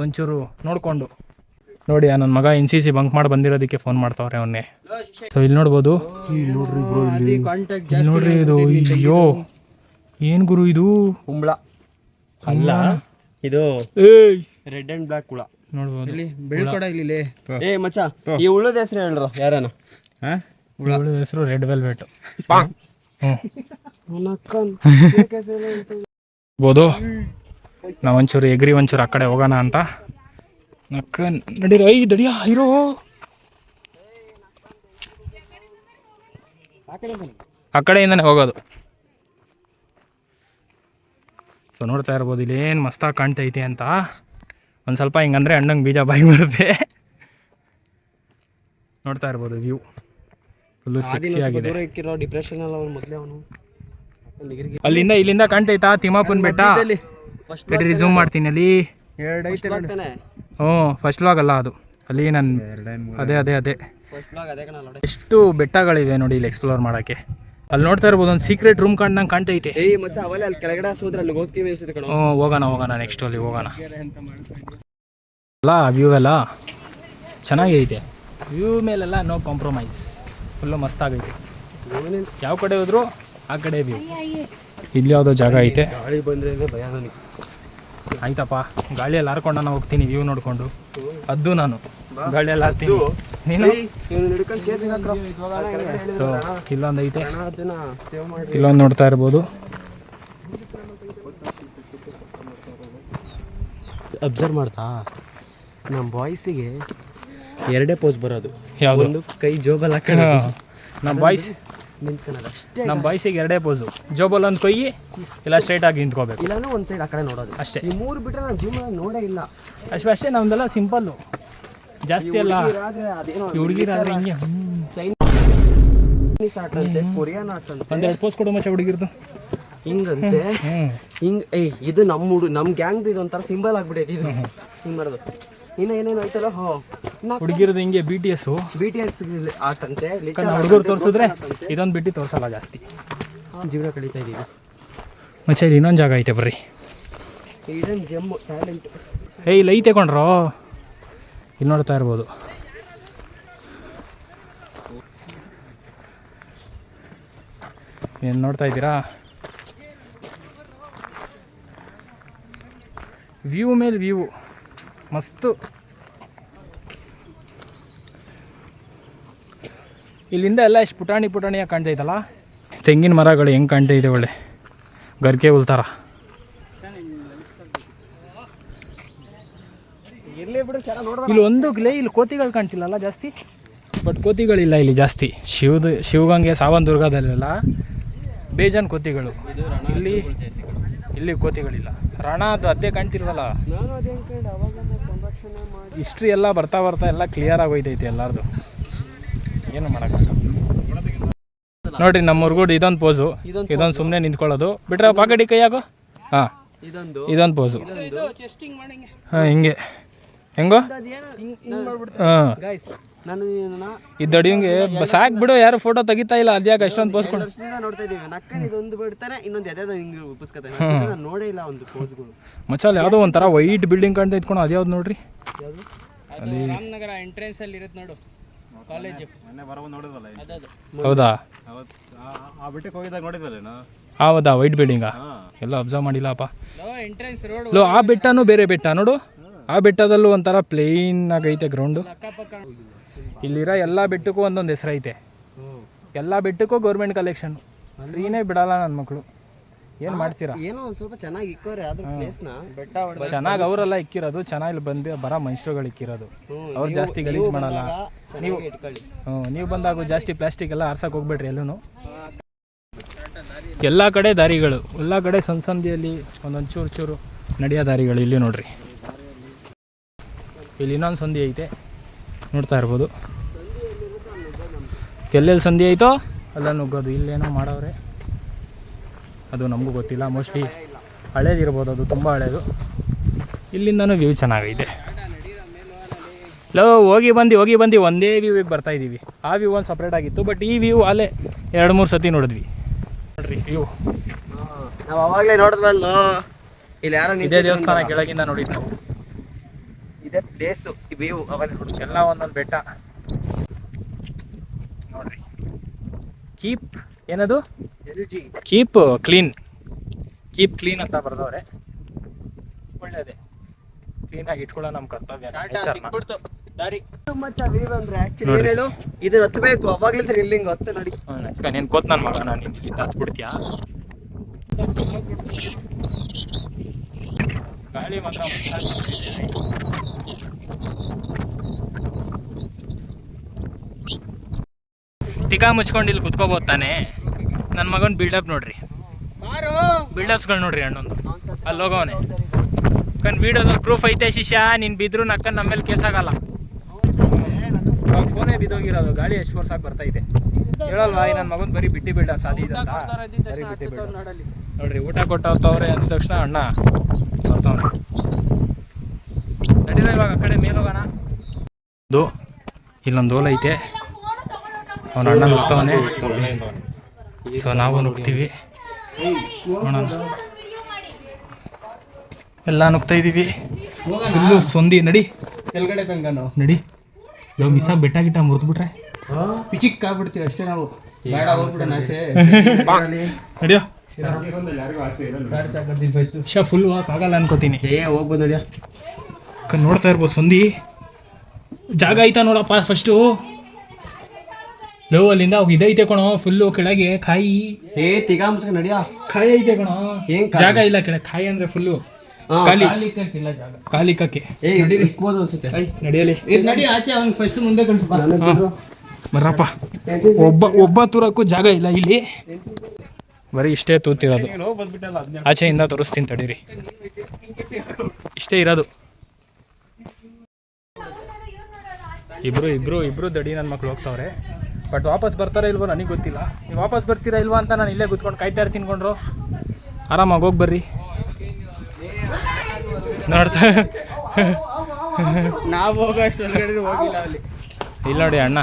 ಒಂಚೂರು ನೋಡಿಕೊಂಡು ನೋಡಿ. ನನ್ನ ಮಗ NCC ಬಂಕ್ ಮಾಡಿ ಬಂದಿರೋದಕ್ಕೆ ಫೋನ್ ಮಾಡ್ತಾವ್ರೆ ಅವನ್ನೇ. ಸೊ ಇಲ್ಲಿ ನೋಡ್ಬೋದು, ನೋಡ್ರಿ ಇದು. ಅಯ್ಯೋ ಏನು ಗುರು ಇದು? ಕುಂಬಳ ಅಲ್ಲ, ಇದು ರೆಡ್ ಅಂಡ್ ಬ್ಲಾಕ್ ಹುಳ ನೋಡ್ಬೋದು. ಮಚ್ಚ, ಈ ಹುಳದ ಹೆಸರು ಹೇಳ್ರು ಯಾರನ? ಹುಳದ ಹೆಸರು ರೆಡ್ ವೆಲ್ವೆಟ್. ಬೋದು ನಾವೊಂಚೂರು ಎಗ್ರಿ ಒಂಚೂರು ಆ ಕಡೆ ಹೋಗೋಣ ಅಂತ. ನಡೀರೋ ದಡಿಯಾ ಇರೋ ಆ ಕಡೆಯಿಂದನೇ ಹೋಗೋದು. ಸೊ ನೋಡ್ತಾ ಇರ್ಬೋದು ಇಲ್ಲಿ ಏನು ಮಸ್ತಾಗಿ ಕಾಣ್ತೈತೆ ಅಂತ. ಒಂದು ಸ್ವಲ್ಪ ಹಿಂಗಂದ್ರೆ ಹಣ್ಣಂಗೆ ಬೀಜ ಬಾಯಿ ಬರುತ್ತೆ. ನೋಡ್ತಾ ಇರ್ಬೋದು ವ್ಯೂ ಫುಲ್ಲು ಸೆಕ್ಸಿ ಆಗಿದೆ. ಅಲ್ಲಿಂದ ಇಲ್ಲಿಂದ ಕಾಣ್ತೈತಾ ತಿಮ್ಮಾಪುನ್ ಬೆಟ್ಟ. ತಡೀರಿ ಝೂಮ್ ಮಾಡ್ತೀನಿ. ಅಲ್ಲಿ ಫಸ್ಟ್ ವ್ಲಾಗ್ ಅಲ್ಲ ಅದು, ಅಲ್ಲಿ ನಾನು ಅದೇ ಎಷ್ಟು ಬೆಟ್ಟಗಳಿವೆ ನೋಡಿ ಇಲ್ಲಿ ಎಕ್ಸ್ಪ್ಲೋರ್ ಮಾಡೋಕ್ಕೆ. ಅಲ್ಲಿ ನೋಡ್ತಾ ಇರ್ಬೋದು ಒಂದು ಸೀಕ್ರೆಟ್ ರೂಮ್ ಕಾಣ್ದಂಗೆ ಕಾಣ್ತೈತೆ. ಹೋಗೋಣ ನೆಕ್ಸ್ಟ್ ಅಲ್ಲಿ ಹೋಗೋಣ. ಅಲ್ಲ ವ್ಯೂ ಎಲ್ಲ ಚೆನ್ನಾಗೈತೆ. ವ್ಯೂ ಮೇಲೆಲ್ಲ ನೋ ಕಾಂಪ್ರಮೈಸ್, ಫುಲ್ಲು ಮಸ್ತಾಗೈತೆ. ಯಾವ ಕಡೆ ಹೋದ್ರು ಆ ಕಡೆ ವ್ಯೂ. ಇಲ್ಲಿ ಯಾವುದೋ ಜಾಗ ಐತೆ. ಗಾಳಿ ಬಂದ್ರೆ ಭಯ ನನಗೆ. ಆಯ್ತಪ್ಪ, ಗಾಳಿಯಲ್ಲಿ ಹಾರ್ಕೊಂಡು ನಾನು ಹೋಗ್ತೀನಿ ವ್ಯೂ ನೋಡಿಕೊಂಡು. ಅದು ನಾನು ಗಾಳಿಯಲ್ಲಿ ಹಾರ್ತೀನಿ, ನೀನು. ಸೊ ಇಲ್ಲೊಂದು ಐತೆ, ಇಲ್ಲೊಂದು ನೋಡ್ತಾ ಇರ್ಬೋದು. ಅಬ್ಸರ್ವ್ ಮಾಡ್ತಾ ನಮ್ಮ ಬಾಯ್ಸಿಗೆ 2 ಪೋಸ್ ಬರೋದು. ಯಾವುದು? ಕೈ ಜೋಬಲ್ ಹಾಕೊಂಡು ನಮ್ಮ ಬಾಯ್ಸಿಗೆ 2 ಪೋಸು. ಜೋಬಲ್ ಒಂದು ಕೊಯ್ಯಿ, ಇಲ್ಲ ಸ್ಟ್ರೈಟ್ ಆಗಿ ನಿಂತ್ಕೋಬೇಕು, ಇಲ್ಲಾಂದ್ರೆ ಒಂದು ಸೈಡ್ ಆ ಕಡೆ ನೋಡೋದು ಅಷ್ಟೇ. ಈ 3 ಬಿಟ್ಟರೆ ನಾನು ಜೀವನ ನೋಡೇ ಇಲ್ಲ. ಅಷ್ಟೇ ನಮ್ದೆಲ್ಲ ಸಿಂಪಲ್ಲು, ಜಾಸ್ತಿ ಅಲ್ಲ. ಹುಡುಗಿರಾದ್ರೆ ಹಿಂಗೆ ಚೈನೀಸ್ ಆಟ ಅಂತೆ, ಕೊರಿಯನ್ ಆಟ ಅಂತೆ. 2 ಪೋಸ್ ಕೊಡು ಮಚ್ಚ ಹುಡುಗಿರ್ದು ಹಿಂಗಂತೆ. ಇದು ನಮ್ಮ ಗ್ಯಾಂಗ್ ಇದೊಂಥರ ಸಿಂಬಲ್ ಆಗ್ಬಿಟ್ಟೈತಿ. ಇದು ಹಿಂಗೆ ಮಾಡೋದು. ಇನ್ನು ಏನೇನು ಆಯ್ತಲ್ಲ ಹುಡುಗಿರದು ಹಿಂಗೆ BTS ಆಟ ಅಂತೆ. ಹುಡುಗರು ತೋರಿಸಿದ್ರೆ ಇದೊಂದು ಬಿಟ್ಟು ತೋರಿಸಲ್ಲ ಜಾಸ್ತಿ. ಜೀವನ ಕಳೀತಾ ಇದ್ದೀವಿ ಮಚ್ಚ. ಇಲ್ಲಿ ಇನ್ನೊಂದು ಜಾಗ ಐತೆ ಬರ್ರಿ. ಇದೊಂದು ಜಮ್ಮು ಟ್ಯಾಲೆಂಟ್. ಇಲ್ಲಿ ಐತೆ ಕೊಂಡ್ರೋ. ಇಲ್ಲಿ ನೋಡ್ತಾ ಇರ್ಬೋದು ಏನು ನೋಡ್ತಾ ಇದ್ದೀರಾ? ವ್ಯೂ ಮೇಲೆ ವ್ಯೂ ಮಸ್ತು. ಇಲ್ಲಿಂದ ಎಲ್ಲ ಎಷ್ಟು ಪುಟಾಣಿಯಾಗಿ ಕಾಣ್ತೈತಲ್ಲ. ತೆಂಗಿನ ಮರಗಳು ಹೆಂಗೆ ಕಾಣ್ತಾ ಇದೆ, ಒಳ್ಳೆ ಗರ್ಕೆ ಹುಲ್ತಾರ. ಇಲ್ಲಿ ಒಂದು ಇಲ್ಲಿ ಕೋತಿಗಳು ಕಾಣ್ತಿಲ್ಲಲ್ಲ ಜಾಸ್ತಿ, ಬಟ್ ಕೋತಿಗಳಿಲ್ಲ ಇಲ್ಲಿ ಜಾಸ್ತಿ. ಶಿವಗಂಗೆ ಸಾವಂದುರ್ಗದಲ್ಲೆಲ್ಲ ಬೇಜಾನ್ ಕೋತಿಗಳು. ಇಲ್ಲಿ ಕೋತಿಗಳಿಲ್ಲ. ರಣ ಅದು ಅದೇ ಕಾಣ್ತಿಲ್ವಲ್ಲ. ಹಿಸ್ಟ್ರಿ ಎಲ್ಲ ಬರ್ತಾ ಎಲ್ಲ ಕ್ಲಿಯರ್ ಆಗೋಯ್ತೈತಿ ಎಲ್ಲರದು. ಏನು ಮಾಡೋಕ್ಕಾಗಲ್ಲ. ನೋಡ್ರಿ ನಮ್ಮೂರ್ಗೂಡು ಇದೊಂದು ಪೋಸು, ಇದೊಂದು ಸುಮ್ಮನೆ ನಿಂತ್ಕೊಳ್ಳೋದು ಬಿಟ್ರೆ ಪಾಕಡಿ ಕೈಯಾಗೋ. ಹಾಂ, ಇದೊಂದು ಪೋಸು. ಹಾಂ, ಹಿಂಗೆ ಹೆಂಗೋ. ಹಾಂ, ಇದ್ದಡಿಯಂಗೆ ಸಾಕು ಬಿಡು, ಯಾರು ಫೋಟೋ ತೆಗಿತಾ ಇಲ್ಲ. ಅದ್ಯಾಗ ಅಷ್ಟೊಂದು ಪೋಸ್ಕೊಂಡು ನೋಡ್ತಾ ಇದೀವಿ. ನಕ್ಕನ್ ಇದೊಂದು ಬಿಡ್ತಾರೆ, ಇನ್ನೊಂದು ಎದೆ ಹಿಂಗೆ ಉಪ್ಪಿಸ್ಕೊತಾರೆ. ನೋಡೇ ಇಲ್ಲ ಒಂದು ಪೋಸ್ಗಳು. ಮಚ್ಚಲ್ಲಿ ಯಾವುದೋ ಒಂಥರ ವೈಟ್ ಬಿಲ್ಡಿಂಗ್ ಕಾಣ್ತಾ ಇದ್ಕೊಂಡು ಅದ್ಯಾವ್ದು ನೋಡ್ರಿ. ಅಲ್ಲಿ ರಾಮನಗರ ಎಂಟ್ರೆನ್ಸ್ ಅಲ್ಲಿ ಇರುತ್ತೆ ನೋಡು, ಕಾಲೇಜು. ಹೌದಾ? ನೋಡಿದ್ವಲ್ಲ. ಹೌದಾ, ವೈಟ್ ಬಿಲ್ಡಿಂಗಾ? ಎಲ್ಲ ಅಬ್ಸರ್ವ್ ಮಾಡಿಲ್ಲಪ್ಪ. Entrance road. ಆ ಬೆಟ್ಟನೂ ಬೇರೆ ಬೆಟ್ಟ ನೋಡು. ಆ ಬೆಟ್ಟದಲ್ಲೂ ಒಂಥರ ಪ್ಲೇನ್ ಆಗೈತೆ ಗ್ರೌಂಡು. ಇಲ್ಲಿರೋ ಎಲ್ಲ ಬೆಟ್ಟಕ್ಕೂ ಒಂದೊಂದು ಹೆಸರೈತೆ. ಎಲ್ಲ ಬೆಟ್ಟಕ್ಕೂ ಗೌರ್ಮೆಂಟ್ ಕಲೆಕ್ಷನ್. ಫ್ರೀನೇ ಬಿಡಲ್ಲ ನನ್ನ ಮಕ್ಕಳು. ಏನು ಮಾಡ್ತೀರಾ? ಏನೋ ಒಂದು ಸ್ವಲ್ಪ ಚೆನ್ನಾಗಿ ಇಕ್ಕೋರೆ ಅದ್ರ ಪ್ಲೇಸ್ನ. ಬೆಟ್ಟ ಚೆನ್ನಾಗಿ ಅವರೆಲ್ಲ ಇಕ್ಕಿರೋದು, ಚೆನ್ನಾಗಿ ಬಂದು ಬರೋ ಮನುಷ್ಯರುಗಳು ಇಕ್ಕಿರೋದು. ಅವ್ರು ಜಾಸ್ತಿ ಗಲೀಜು ಮಾಡಲ್ಲ. ನೀವು ಬಂದಾಗ ಜಾಸ್ತಿ ಪ್ಲಾಸ್ಟಿಕ್ ಎಲ್ಲ ಆರ್ಸಕ್ಕೆ ಹೋಗ್ಬೇಡ್ರಿ ಎಲ್ಲೂ. ಎಲ್ಲ ಕಡೆ ದಾರಿಗಳು, ಎಲ್ಲ ಕಡೆ ಸಂದಿಯಲ್ಲಿ ಒಂದೊಂದು ಚೂರು ನಡೆಯೋ ದಾರಿಗಳು. ಇಲ್ಲಿ ನೋಡ್ರಿ, ಇಲ್ಲಿ ಇನ್ನೊಂದು ಸಂಧಿ ಐತೆ, ನೋಡ್ತಾ ಇರ್ಬೋದು. ಎಲ್ಲೆಲ್ಲಿ ಸಂಧಿ ಐತೋ ಅಲ್ಲ ನುಗ್ಗೋದು. ಇಲ್ಲೇನೋ ಮಾಡವ್ರೆ, ಅದು ನಮಗೂ ಗೊತ್ತಿಲ್ಲ. ಮೋಸ್ಟ್ಲಿ ಹಳೇದಿರ್ಬೋದು, ಅದು ತುಂಬ ಹಳೇದು. ಇಲ್ಲಿಂದನೂ ವ್ಯೂ ಚೆನ್ನಾಗೈತೆ. ಹೋಗಿ ಬಂದು ಒಂದೇ ವ್ಯೂವಿಗೆ ಬರ್ತಾಯಿದ್ದೀವಿ. ಆ ವ್ಯೂ ಒಂದು ಸಪ್ರೇಟ್ ಆಗಿತ್ತು, ಬಟ್ ಈ ವ್ಯೂ ಅಲ್ಲೇ 2-3 ಸತಿ ನೋಡಿದ್ವಿ. ನೋಡ್ರಿ ವ್ಯೂ ನಾವು ಅವಾಗಲೇ ನೋಡಿದ್ವಲ್ಲ. ಇಲ್ಲಿ ಯಾರೋ ಇದೇ ದೇವಸ್ಥಾನ ಕೆಳಗಿಂದ ನೋಡಿದ್ದು. ಇದೇ ಪ್ಲೇಸು ವ್ಯೂ. ಅವಾಗ ಎಲ್ಲ ಒಂದೊಂದು ಬೆಟ್ಟ ನೋಡ್ರಿ. ಏನದು? ಕೀಪ್ ಕ್ಲೀನ್ ಅಂತ ಬರ್ದವ್ರೆ. ಒಳ್ಳೇದೇ, ಕ್ಲೀನಾಗಿ ಇಟ್ಕೊಳ್ಳೋ ನಮ್ಮ ಕರ್ತವ್ಯ. ದಾರಿ ಅಂದ್ರೆ ಆಕ್ಚುಲಿ ಏನು ಹೇಳು, ಇದನ್ನ ಹತ್ತಬೇಕು. ಅವಾಗ್ಲೇ ಥ್ರಿಲ್ಲಿಂಗ್ ಹತ್ತು ನೋಡಿ. ನೀನು ಕೋತ್ ನನ್ನ ಮಗ, ನಾನು ಇಲ್ಲಿ ಹತ್ಬಿಡ್ತೀಯಾ? ಗಾಳಿ ಮಾತ್ರ ತಿಕಾ ಮುಚ್ಕೊಂಡು ಇಲ್ಲಿ ಕುತ್ಕೋಬೋದು ತಾನೆ. ನನ್ನ ಮಗನ ಬಿಲ್ಡಪ್ ನೋಡ್ರಿ, ಬಿಲ್ಡಪ್ಸ್ಗಳು ನೋಡ್ರಿ. ಅಣ್ಣೊಂದು ಅಲ್ಲಿ ಹೋಗವನೆ ವೀಡಿಯೋದಲ್ಲಿ ಪ್ರೂಫ್ ಐತೆ. ಶಿಷ್ಯ ನೀನು ಬಿದ್ರು ನಕ್ಕನ್ ನಮ್ಮ ಮೇಲೆ ಕೇಸ್ ಆಗಲ್ಲ. ಫೋನೇ ಬಿದ್ದೋಗಿರೋದು, ಗಾಳಿ ಎಷ್ಟು ಫೋರ್ಸ್ ಆಗಿ ಬರ್ತೈತೆ ಹೇಳಲ್ವಾ? ನನ್ನ ಮಗನ ಬರೀ ಬಿಟ್ಟಿ ಬಿಲ್ಡಪ್ಸ್ ಅದು ಇದೆ ಅಂತ. ಬರೀ ಬಿಟ್ಟಿ ಬಿಲ್ಡಪ್ ನೋಡ್ರಿ. ಊಟ ಕೊಟ್ಟವ್ರೆ ಅಂದ ತಕ್ಷಣ ಅಣ್ಣ ಬರ್ತವನೆ. ನಡೀರ ಇವಾಗ ಆ ಕಡೆ ಮೇಲೆ ಹೋಗೋಣ. ಇಲ್ಲೊಂದು ಓಲ್ ಐತೆ, ಅವನ ಅಣ್ಣ ನುಗ್ತವನೆ. ಸೊ ನಾವು ನುಗ್ತೀವಿ, ನೋಡೋಣ. ಎಲ್ಲ ನುಗ್ತಾ ಇದ್ದೀವಿ. ಫುಲ್ಲು ಸಂಧಿ. ನಡಿ ಕೆಳಗಡೆ ತನಕ ನಡಿ. ಇವಾಗ ಮಿಸ್ಸಾಗಿ ಬೆಟ್ಟ ಮುರಿದ್ಬಿಟ್ರೆ ಪಿಚಿಕ್ ಆಗ್ಬಿಡ್ತೀವಿ ಅಷ್ಟೇ ನಾವು. ಬೇಡ ಹೋಗ್ಬಿಡೋಣ ಆಚೆ. ನಡಿಯೋ. ಫುಲ್ ಆಗಲ್ಲ ಅನ್ಕೋತೀನಿ. ಹೋಗ್ಬೋದು ನಡಿಯ. ನೋಡ್ತಾ ಇರ್ಬೋದು ಸಂಧಿ. ಜಾಗ ಐತಾ ನೋಡಪ್ಪ ಫಸ್ಟು. ಅಲ್ಲಿಂದ ಇದೈತೆ ಕಣೋ ಫುಲ್ಲು ಕೆಳಗೆ. ಕಾಯಿ ತಿಗಾ ಮುಚ್ಕ ನಡಿಯ. ಕಾಯಿ ಐತೆ ಕಣೋ. ಜಾಗ ಇಲ್ಲ ಕೆಳಗೆ. ಕಾಯಿ ಅಂದ್ರೆ ಫುಲ್ಲು ಖಾಲಿ. ಕಾಲಿಕಕ್ಕೆ ನಡಿಯಲಿ. ನಡಿ ಆಚೆ. ಅವ್ನು ಫಸ್ಟ್ ಮುಂದೆ ಬರ್ರಪ್ಪ. ಒಬ್ಬ ತೂರಕ್ಕೂ ಜಾಗ ಇಲ್ಲ ಇಲ್ಲಿ, ಬರೀ ಇಷ್ಟೇ ತೂತಿರೋದು. ಆಚೆಯಿಂದ ತೋರಿಸ್ತೀನಿ ತಡೀರಿ. ಇಷ್ಟೇ ಇರೋದು. ಇಬ್ರು ದಡಿ ನನ್ನ ಮಕ್ಳು ಹೋಗ್ತಾವ್ರೆ. ಬಟ್ ವಾಪಸ್ ಬರ್ತಾರಾ ಇಲ್ವೋ ನನಗೆ ಗೊತ್ತಿಲ್ಲ. ನೀವು ವಾಪಸ್ ಬರ್ತೀರಾ ಇಲ್ವಾ ಅಂತ ನಾನು ಇಲ್ಲೇ ಕೂತ್ಕೊಂಡು ಕಾಯ್ತಾ ತಿನ್ಕೊಂಡ್ರು. ಆರಾಮಾಗಿ ಹೋಗಿ ಬರ್ರಿ. ನೋಡ್ತಾ ನಾವು ಹೋಗೋ ಅಷ್ಟು ಒಳಗಡೆ ಹೋಗಿಲ್ಲ ಅಲ್ಲಿ. ಇಲ್ಲ ನೋಡಿ ಅಣ್ಣ.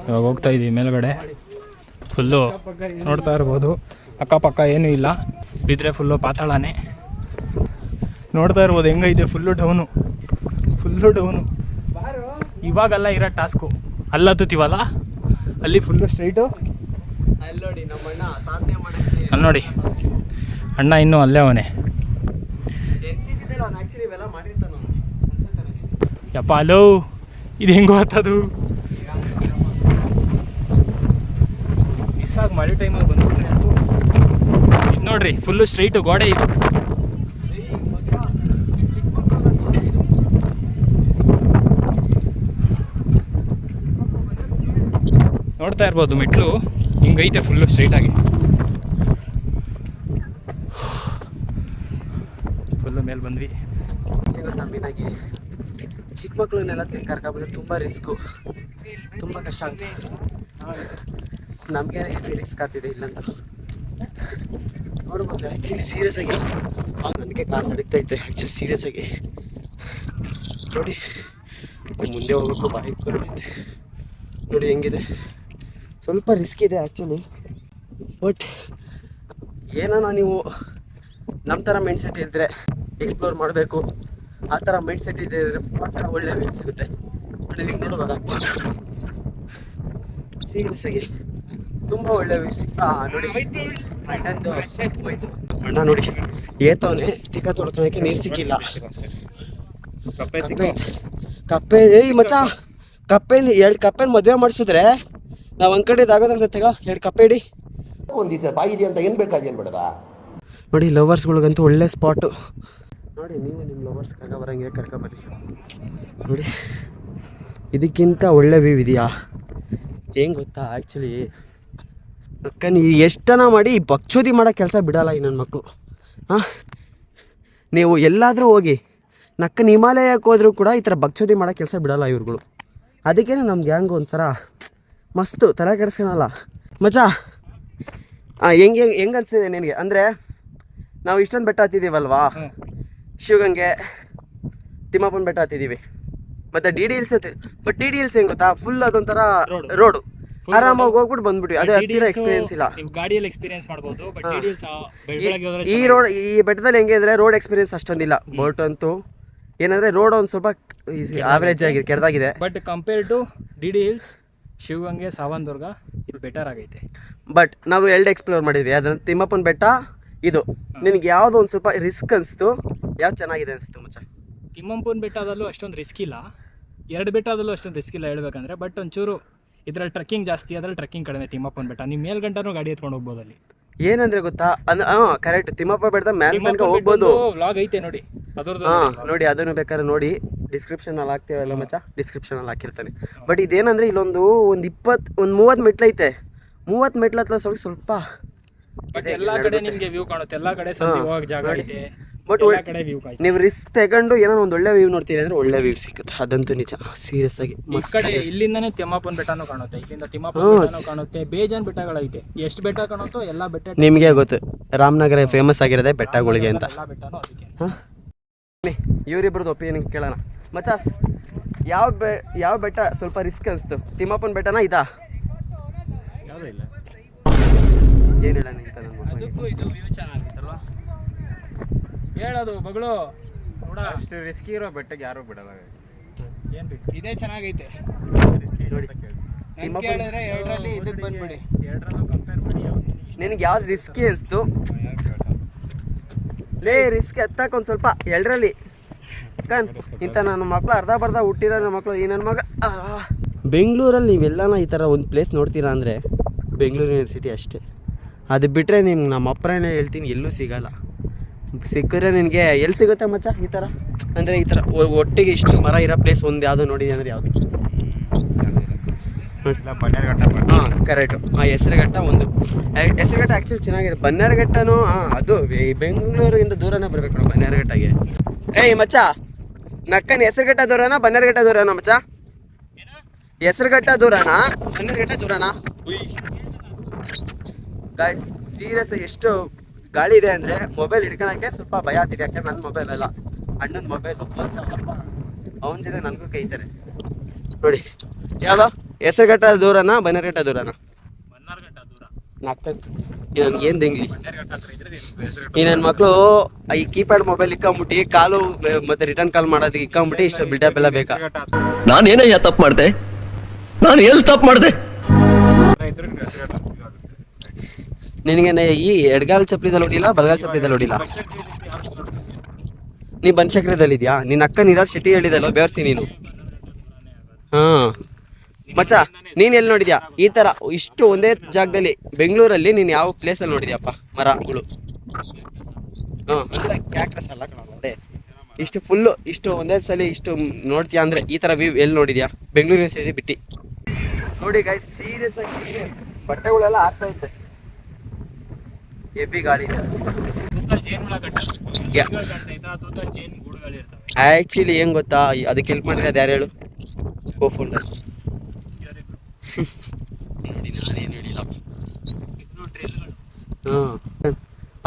ಇವಾಗ ಹೋಗ್ತಾ ಇದ್ದೀವಿ ಮೇಲ್ಗಡೆ. ಫುಲ್ಲು ನೋಡ್ತಾ ಇರ್ಬೋದು, ಅಕ್ಕಪಕ್ಕ ಏನೂ ಇಲ್ಲ. ಬಿದ್ದರೆ ಫುಲ್ಲು ಪಾತಾಳನೇ. ನೋಡ್ತಾ ಇರ್ಬೋದು ಹೆಂಗೈತೆ. Full down. ಇವಾಗೆಲ್ಲ ಇರೋ ಟಾಸ್ಕು ಅಲ್ಲತ್ತುತ್ತೀವಲ್ಲ ಅಲ್ಲಿ ಫುಲ್ಲು ಸ್ಟ್ರೈಟು. ಅಲ್ಲಿ ನೋಡಿ ನಮ್ಮ ಅಣ್ಣ ಸಾಧನೆ ಮಾಡಕ್ಕೆ ಅಲ್ಲಿ ನೋಡಿ ಅಣ್ಣ ಇನ್ನೂ ಅಲ್ಲೇ ಅವನೇ. ಎನ್ಸಿಸಿದಲ್ಲಿ ಅವ್ನು ಆ್ಯಕ್ಚುಲಿ ಇವೆಲ್ಲ ಮಾಡಿರ್ತಾನೆ ಅವನು ಅನ್ಸುತ್ತೆ ನನಗೆ. ಯಪ್ಪ ಅಲೋ ಇದು ಹೆಂಗೋ ಆತದು ಮಿಸ್ ಆಗಿ ಮಳೆ ಟೈಮಲ್ಲಿ ಬಂದ್ಬಿಟ್ರೆ ಅಂತೂ. ಇದು ನೋಡ್ರಿ ಫುಲ್ಲು ಸ್ಟ್ರೈಟು ಗೋಡೆ ಇದು. ನೋಡ್ತಾ ಇರ್ಬೋದು ಮೆಟ್ಲು ಹಿಂಗೈತೆ ಫುಲ್ಲು ಸ್ಟ್ರೈಟಾಗಿ, ಫುಲ್ಲು ಮೇಲೆ ಬಂದ್ವಿ. ಈಗ ನಮ್ಮಿನಾಗಿ ಚಿಕ್ಕ ಮಕ್ಳನ್ನೆಲ್ಲ ಕರ್ಕೊಂಡ್ಬಂದ್ರೆ ತುಂಬ ರಿಸ್ಕು, ತುಂಬ ಕಷ್ಟ ಆಗುತ್ತೆ. ನಮಗೆ ಹೆವಿ ರಿಸ್ಕ್ ಆಗ್ತಿದೆ ಇಲ್ಲಂತ ನೋಡ್ಬೋದು. ಆ್ಯಕ್ಚುಲಿ ಸೀರಿಯಸ್ ಆಗಿ ನನಗೆ ಕಾರ್ ನಡೀತೈತೆ ಆ್ಯಕ್ಚುಲಿ ಸೀರಿಯಸ್ ಆಗಿ ನೋಡಿ. ಮುಂದೆ ಹೋಗೋಕ್ಕೂ ಬಾಯಿ ಬರ್ತೈತೆ ನೋಡಿ ಹೆಂಗಿದೆ. ಸ್ವಲ್ಪ ರಿಸ್ಕ್ ಇದೆ ಆ್ಯಕ್ಚುಲಿ, ಬಟ್ ಏನಾನ ನೀವು ನಮ್ಮ ಥರ ಮೈಂಡ್ ಸೆಟ್ ಇದ್ದರೆ ಎಕ್ಸ್ಪ್ಲೋರ್ ಮಾಡಬೇಕು, ಆ ಥರ ಮೈಂಡ್ ಸೆಟ್ ಇದೆ ಪಕ್ಕ ಒಳ್ಳೆ ವ್ಯೂ ಸಿಗುತ್ತೆ. ನಿಮಗೆ ನೋಡ್ಬೋದು ಆ್ಯಕ್ಚುಲಿ ಸೀರಿಯಸ್ ಆಗಿ ತುಂಬ ಒಳ್ಳೆ ವ್ಯೂ ಸಿಗ್ತಾ ನೋಡಿ. ಅಣ್ಣಂದು ಹೋಯ್ತು ಅಣ್ಣ ನೋಡಿ ಏತವನೆ ತಿಕ್ಕ ತೊಳ್ಕೊಳಕ್ಕೆ ನೀರು ಸಿಕ್ಕಿಲ್ಲ. ಕಪ್ಪೆ ಏಯ್ ಮಚ್ಚ ಕಪ್ಪೆಲಿ 2 ಕಪ್ಪೆನ ಮದುವೆ ಮಾಡಿಸಿದ್ರೆ ನಾವು ಒಂದು ಕಡೆ ಆಗೋದಂತ ತೆಗ 2 ಕಪ್ಪೆ ಇಡಿ. ಒಂದಿದೆ ಬಾಯಿದೆ ಅಂತ ಏನು ಬೇಕಾದೇನು ಬೇಡದ ನೋಡಿ. ಲವರ್ಸ್ಗಳಿಗಂತೂ ಒಳ್ಳೆ ಸ್ಪಾಟು ನೋಡಿ. ನೀವು ನಿಮ್ಮ ಲವರ್ಸ್ ಕರ್ಕೊಬರಂಗೆ ಕರ್ಕೊಬರ್ರಿ ನೋಡಿ. ಇದಕ್ಕಿಂತ ಒಳ್ಳೆ ವ್ಯೂ ಇದೆಯಾ? ಏನು ಗೊತ್ತಾ ಆ್ಯಕ್ಚುಲಿ ಅಕ್ಕನ ಎಷ್ಟನ ಮಾಡಿ ಬಕ್ಚೋದಿ ಮಾಡೋ ಕೆಲಸ ಬಿಡಲ್ಲ ಈ ನನ್ನ ಮಕ್ಕಳು. ಹಾಂ, ನೀವು ಎಲ್ಲಾದರೂ ಹೋಗಿ ನಕ್ಕನ ಹಿಮಾಲಯಕ್ಕೆ ಹೋದರೂ ಕೂಡ ಈ ಥರ ಬಕ್ಚೋದಿ ಮಾಡೋ ಕೆಲಸ ಬಿಡಲ್ಲ ಇವ್ರುಗಳು. ಅದಕ್ಕೇ ನಮ್ಮ ಗ್ಯಾಂಗು ಒಂಥರ ಮಸ್ತು, ತಲೆ ಕೆಡಿಸ್ಕೊಳಲ್ಲ ಮಚ್ಚ. ಹೆಂಗೆ ಅನಿಸ್ತಿದೆ ನಿನಗೆ ಅಂದರೆ ನಾವು ಇಷ್ಟೊಂದು ಬೆಟ್ಟ ಹತ್ತಿದ್ದೀವಲ್ವಾ, ಶಿವಗಂಗೆ, ತಿಮ್ಮಪ್ಪನ ಬೆಟ್ಟ ಹತ್ತಿದ್ದೀವಿ, ಮತ್ತು D the hills but D the hills ಹೆಂಗೆ ಗೊತ್ತಾ, ಫುಲ್ ಅದೊಂಥರ ರೋಡು, ಆರಾಮಾಗಿ ಹೋಗ್ಬಿಟ್ಟು ಬಂದ್ಬಿಟ್ಟು ಅದೇ ಹತ್ತಿರ ಎಕ್ಸ್ಪೀರಿಯನ್ಸ್ ಇಲ್ಲ. ಗಾಡಿಯಲ್ಲಿ ಎಕ್ಸ್ಪೀರಿಯನ್ಸ್ ಮಾಡ್ಬೋದು, ಬಟ್ ಈ ರೋಡ್ ಈ ಬೆಟ್ಟದಲ್ಲಿ ಹೆಂಗೆ ಇದ್ರೆ ರೋಡ್ ಎಕ್ಸ್ಪೀರಿಯನ್ಸ್ ಅಷ್ಟೊಂದಿಲ್ಲ. ಬೋಟ್ ಅಂತೂ ಏನಂದರೆ ರೋಡ್ ಒಂದು ಸ್ವಲ್ಪ ಆವ್ರೇಜ್ ಆಗಿದೆ, ಕೆಟ್ಟದಾಗಿದೆ. But compare to the the hills, Shivaganga, Savandurga ಇದು ಬೆಟರ್ ಆಗೈತೆ. ಬಟ್ ನಾವು 2 ಎಕ್ಸ್ಪ್ಲೋರ್ ಮಾಡಿದ್ವಿ. ಅದನ್ನು ತಿಮ್ಮಪ್ಪನ ಬೆಟ್ಟ ಇದು. ನಿನಗೆ ಯಾವುದು ಒಂದು ಸ್ವಲ್ಪ ರಿಸ್ಕ್ ಅನಿಸ್ತು, ಯಾವ್ದು ಚೆನ್ನಾಗಿದೆ ಅನಿಸ್ತು ಮಚ್ಚ? ತಿಮ್ಮಪ್ಪನ ಬೆಟ್ಟದಲ್ಲೂ ಅಷ್ಟೊಂದು ರಿಸ್ಕ್ ಇಲ್ಲ, 2 ಬೆಟ್ಟದಲ್ಲೂ ಅಷ್ಟೊಂದು ರಿಸ್ಕ್ ಇಲ್ಲ ಹೇಳ್ಬೇಕಂದ್ರೆ. ಬಟ್ ಒಂಚೂರು ಇದರಲ್ಲಿ ಟ್ರೆಕ್ಕಿಂಗ್ ಜಾಸ್ತಿ, ಅದ್ರಲ್ಲಿ ಟ್ರೆಕ್ಕಿಂಗ್ ಕಡಿಮೆ. ತಿಮ್ಮಪ್ಪನ ಬೆಟ್ಟ ನೀವು ಮೇಲ್ಗಂಟನೂ ಗಾಡಿ ಎತ್ಕೊಂಡು ಹೋಗ್ಬೋದು ಅಲ್ಲಿ. ಏನಂದ್ರೆ ಗೊತ್ತಾ, ಕರೆಕ್ಟ್, ತಿಮ್ಮಪ್ಪ ಬೆಟ್ಟದ ಮೇಲೆ ತನಕ ಹೋಗ್ಬೋದು. ವ್ಲಾಗ್ ಐತೆ ನೋಡಿ ಅದ್ರದ್ದು. ನೋಡಿ ಅದನ್ನು ಬೇಕಾದ್ರೆ ನೋಡಿ, ಡಿಸ್ಕ್ರಿಪ್ಷನಲ್ಲಿ ಹಾಕ್ತೀವಲ್ಲ ಮಚ್ಚ, ಡಿಸ್ಕ್ರಿಪ್ಷನಲ್ಲಿ ಹಾಕಿರ್ತಾನೆ. ಬಟ್ ಇದೇನಂದ್ರೆ ಇಲ್ಲೊಂದು 30 ಮೆಟ್ಲೈತೆ. 30 ಮೆಟ್ಲ ಹತ್ರ ಸ್ವಲ್ಪ ಬಟ್ ಎಲ್ಲಾ ಕಡೆ ನಿಮಗೆ ವ್ಯೂ ಕಾಣುತ್ತೆ, ಎಲ್ಲಾ ಕಡೆ ಹೋಗಕ್ಕೆ ಜಾಗ ಐತೆ, ಬಟ್ ಎಲ್ಲಾ ಕಡೆ ವ್ಯೂ ಕಾಣುತ್ತೆ. ನೀವು ರಿಸ್ಕ್ ತಗೊಂಡು ಏನೋ ಒಂದು ಒಳ್ಳೆ ವ್ಯೂ ನೋಡ್ತೀರಿ ಅಂದ್ರೆ ಒಳ್ಳೆ ವ್ಯೂ ಸಿಗುತ್ತೆ, ಅದಂತೂ ನಿಜ. ಸೀರಿಯಸ್ ಆಗಿ ಈ ಕಡೆ ಇಲ್ಲಿಂದಾನೇ ತಿಮ್ಮಪ್ಪನ ಬೆಟ್ಟನೂ ಕಾಣುತ್ತೆ, ಇಲ್ಲಿಂದ ತಿಮ್ಮಪ್ಪನ ಬೆಟ್ಟನೂ ಕಾಣುತ್ತೆ. ಬೇಜಾನ್ ಬೆಟ್ಟಗಳೈತೆ, ಎಷ್ಟು ಬೆಟ್ಟ ಕಾಣುತ್ತೋ ಎಲ್ಲಾ ಬೆಟ್ಟ ನಿಮಗೆ ಗೊತ್ತು. ರಾಮನಗರ ಫೇಮಸ್ ಆಗಿರೋದೇ ಬೆಟ್ಟಗಳಿಗೆ ಅಂತ. ಎಲ್ಲಾ ಬೆಟ್ಟನೂ ಅದಕ್ಕೆ. ಇವರಿಬ್ರದ್ದು ಒಪಿನಿಯನ್ ಕೇಳೋಣ ಮಚ್ಚ. ಯಾವ ಬೆಟ್ಟ ಸ್ವಲ್ಪ ರಿಸ್ಕ್ ಅನಿಸ್ತು? ತಿಮ್ಮಪ್ಪನ ಬೆಟ್ಟನ ಇದಾ? ಯಾವುದೂ ಇಲ್ಲ, ಏನಿಲ್ಲ ನಿಂತ ನನ್ನ ಅದಕ್ಕೂ ಇದು ವ್ಯೂ ಚೆನ್ನಾಗಿತ್ತಲ್ವಾ ಹೇಳೋದು ಬಗಳು ನೋಡ. ಅಷ್ಟು ರಿಸ್ಕಿ ಇರೋ ಬೆಟ್ಟಕ್ಕೆ ಯಾರೂ ಬಿಡಲ್ಲ. ಏನು ರಿಸ್ಕ್ ಇದೇ ಚೆನ್ನಾಗೈತೆ ನೋಡಿ. ನಂಗೆ ಕೇಳಿದ್ರೆ 2ರಲ್ಲಿ ಇದಕ್ಕೆ ಬಂದ್ಬಿಡಿ. 2ರಲ್ಲೂ ಕಂಪೇರ್ ಮಾಡಿ ನಿನಗೆ ಯಾವ್ದು ರಿಸ್ಕಿ ಅನಿಸ್ತು? ಲೇ ರಿಸ್ಕ್ ಎತ್ತಕ್ಕೆ ಒಂದು ಸ್ವಲ್ಪ 2ರಲ್ಲಿ ಇಂಥ ನನ್ನ ಮಕ್ಕಳು ಅರ್ಧ ಬರ್ಧ ಹುಟ್ಟಿರೋ ನನ್ನ ಮಕ್ಕಳು. ಈ ನನ್ನ ಮಗ ಬೆಂಗಳೂರಲ್ಲಿ ನೀವೆಲ್ಲನ ಈ ಥರ ಒಂದು ಪ್ಲೇಸ್ ನೋಡ್ತೀರಾ ಅಂದರೆ ಬೆಂಗಳೂರು ಯೂನಿವರ್ಸಿಟಿ ಅಷ್ಟೇ. ಅದು ಬಿಟ್ಟರೆ ನಿಮ್ಗೆ ನಮ್ಮ ಅಪ್ಪನೇ ಹೇಳ್ತೀನಿ ಎಲ್ಲೂ ಸಿಗಲ್ಲ. ಸಿಕ್ಕರೆ ನಿನಗೆ ಎಲ್ಲಿ ಸಿಗುತ್ತೆ ಮಚ್ಚ ಈ ಥರ? ಅಂದರೆ ಈ ಥರ ಒಟ್ಟಿಗೆ ಇಷ್ಟು ಮರ ಇರೋ ಪ್ಲೇಸ್ ಒಂದು ಯಾವುದೋ ನೋಡಿದೆ ಅಂದರೆ ಯಾವುದು? ಬನ್ನೇರುಘಟ್ಟ. ಹಾಂ ಕರೆಕ್ಟು. ಹೆಸರುಘಟ್ಟ ಒಂದು. ಹೆಸರುಘಟ್ಟ ಆ್ಯಕ್ಚುಲಿ ಚೆನ್ನಾಗಿದೆ. ಬನ್ನೇರುಘಟ್ಟನೂ ಅದು ಬೆಂಗಳೂರಿಂದ ದೂರನೇ ಬರಬೇಕು ನಾವು ಬನ್ನೇರುಘಟ್ಟಗೆ. ಏಯ್ ಮಚ್ಚ, ನಕ್ಕನ ಹೆಸರುಘಟ್ಟ ದೂರನಾ ಬನ್ನೇರುಘಟ್ಟ ದೂರನಾ ಮಚ್ಚ? ಹೆಸರುಘಟ್ಟ ದೂರನಾ ಬನ್ನೇರುಘಟ್ಟ ದೂರನಾ? ಗಾಯ್ಸ್ ಸೀರಿಯಸ್ ಎಷ್ಟು ಗಾಳಿ ಇದೆ ಅಂದರೆ ಮೊಬೈಲ್ ಹಿಡ್ಕೊಳಕ್ಕೆ ಸ್ವಲ್ಪ ಭಯ ಆಗ್ತಿದೆ. ಯಾಕೆ ನನ್ನ ಮೊಬೈಲ್ ಅಲ್ಲ, ಅಣ್ಣನ ಮೊಬೈಲು. ಅವನ ಜೊತೆ ನನಗೂ ಕೈತಾರೆ ನೋಡಿ. ಯಾವ್ದು ಹೆಸರುಘಟ್ಟ ದೂರನಾ ಬನ್ನೇರುಘಟ್ಟ ದೂರನಾ? ಬನ್ನಾರ್ಘಟ್ಟ ದೂರ. ನಾಲ್ಕು ಏನ್ ದಿಂಗ್ಲಿ ಈ ನನ್ನ ಮಕ್ಕಳು ಈ ಕೀಪ್ಯಾಡ್ ಮೊಬೈಲ್ ಇಕ್ಕೊಂಬಿಟ್ಟು ಕಾಲು ಮತ್ತೆ ರಿಟರ್ನ್ ಕಾಲ್ ಮಾಡೋದಕ್ಕೆ ಇಕ್ಕೊಂಬಿಟ್ಟು ಇಷ್ಟ ಬಿಲ್ಡಪ್ ಎಲ್ಲ ಬೇಕಾ? ನಾನೇನಯ್ಯ ತಪ್ಪು ಮಾಡ್ದೆ? ನಾನು ಎಲ್ಲಿ ತಪ್ಪು ಮಾಡ್ದೆ? ನಿನಗೆ ಈ ಎಡ್ಗಾಲ್ ಚಪ್ಲಿದಲ್ಲಿ ಹೊಡಿಲ್ಲ, ಬಲಗಾಲ್ ಚಪ್ಲಿದಲ್ಲಿ ಹೊಡಿಲ್ಲ. ನೀ ಬನಶಂಕರದಲ್ಲಿ ಇದೆಯಾ? ನಿನ್ನ ಅಕ್ಕ ನೀರಾಜ್ ಶೆಟ್ಟಿ ಹೇಳಿದಲ್ಲ ಬೇರ್ಸಿ ನೀನು. ಹಾ ಮಚ್ಚ, ನೀನ್ ಎಲ್ಲಿ ನೋಡಿದ್ಯಾ ಈ ತರ ಇಷ್ಟು ಒಂದೇ ಜಾಗದಲ್ಲಿ? ಬೆಂಗಳೂರಲ್ಲಿ ನೀನ್ ಯಾವ ಪ್ಲೇಸ್ ಅಲ್ಲಿ ನೋಡಿದ್ಯಪ್ಪ ಮರಗಳು? ಅಂದ್ರೆ ಕ್ಯಾಕ್ಟಸ್ ಅಲ್ಲ ಕಣೆ, ಇಷ್ಟು ಫುಲ್ಲು ಇಷ್ಟು ಒಂದೇ ಸಲ ಇಷ್ಟು ನೋಡ್ತೀಯಾ ಅಂದ್ರೆ ಈ ತರ ವ್ಯೂ ಎಲ್ಲಿ ನೋಡಿದ್ಯಾ? ಬೆಂಗಳೂರು ಯೂನಿವರ್ಸಿಟಿ ಬಿಟ್ಟು. ನೋಡಿ ಗೈಸ್, ಸೀರಿಯಸ್ ಆಗಿ ಬಟ್ಟೆಗಳೆಲ್ಲ ಆಗ್ತಾ ಇತ್ತೆ, ಹೆವಿ ಗಾಳಿ ಇದೆ. ಆಕ್ಚುಲಿ ಏನ್ ಗೊತ್ತಾ, ಅದಕ್ಕೆ ಹೆಲ್ಪ್ ಮಾಡಿದ್ರೆ ಅದು ಯಾರು ಹೇಳು? ಕೋ ಫೌಂಡರ್ಸ್.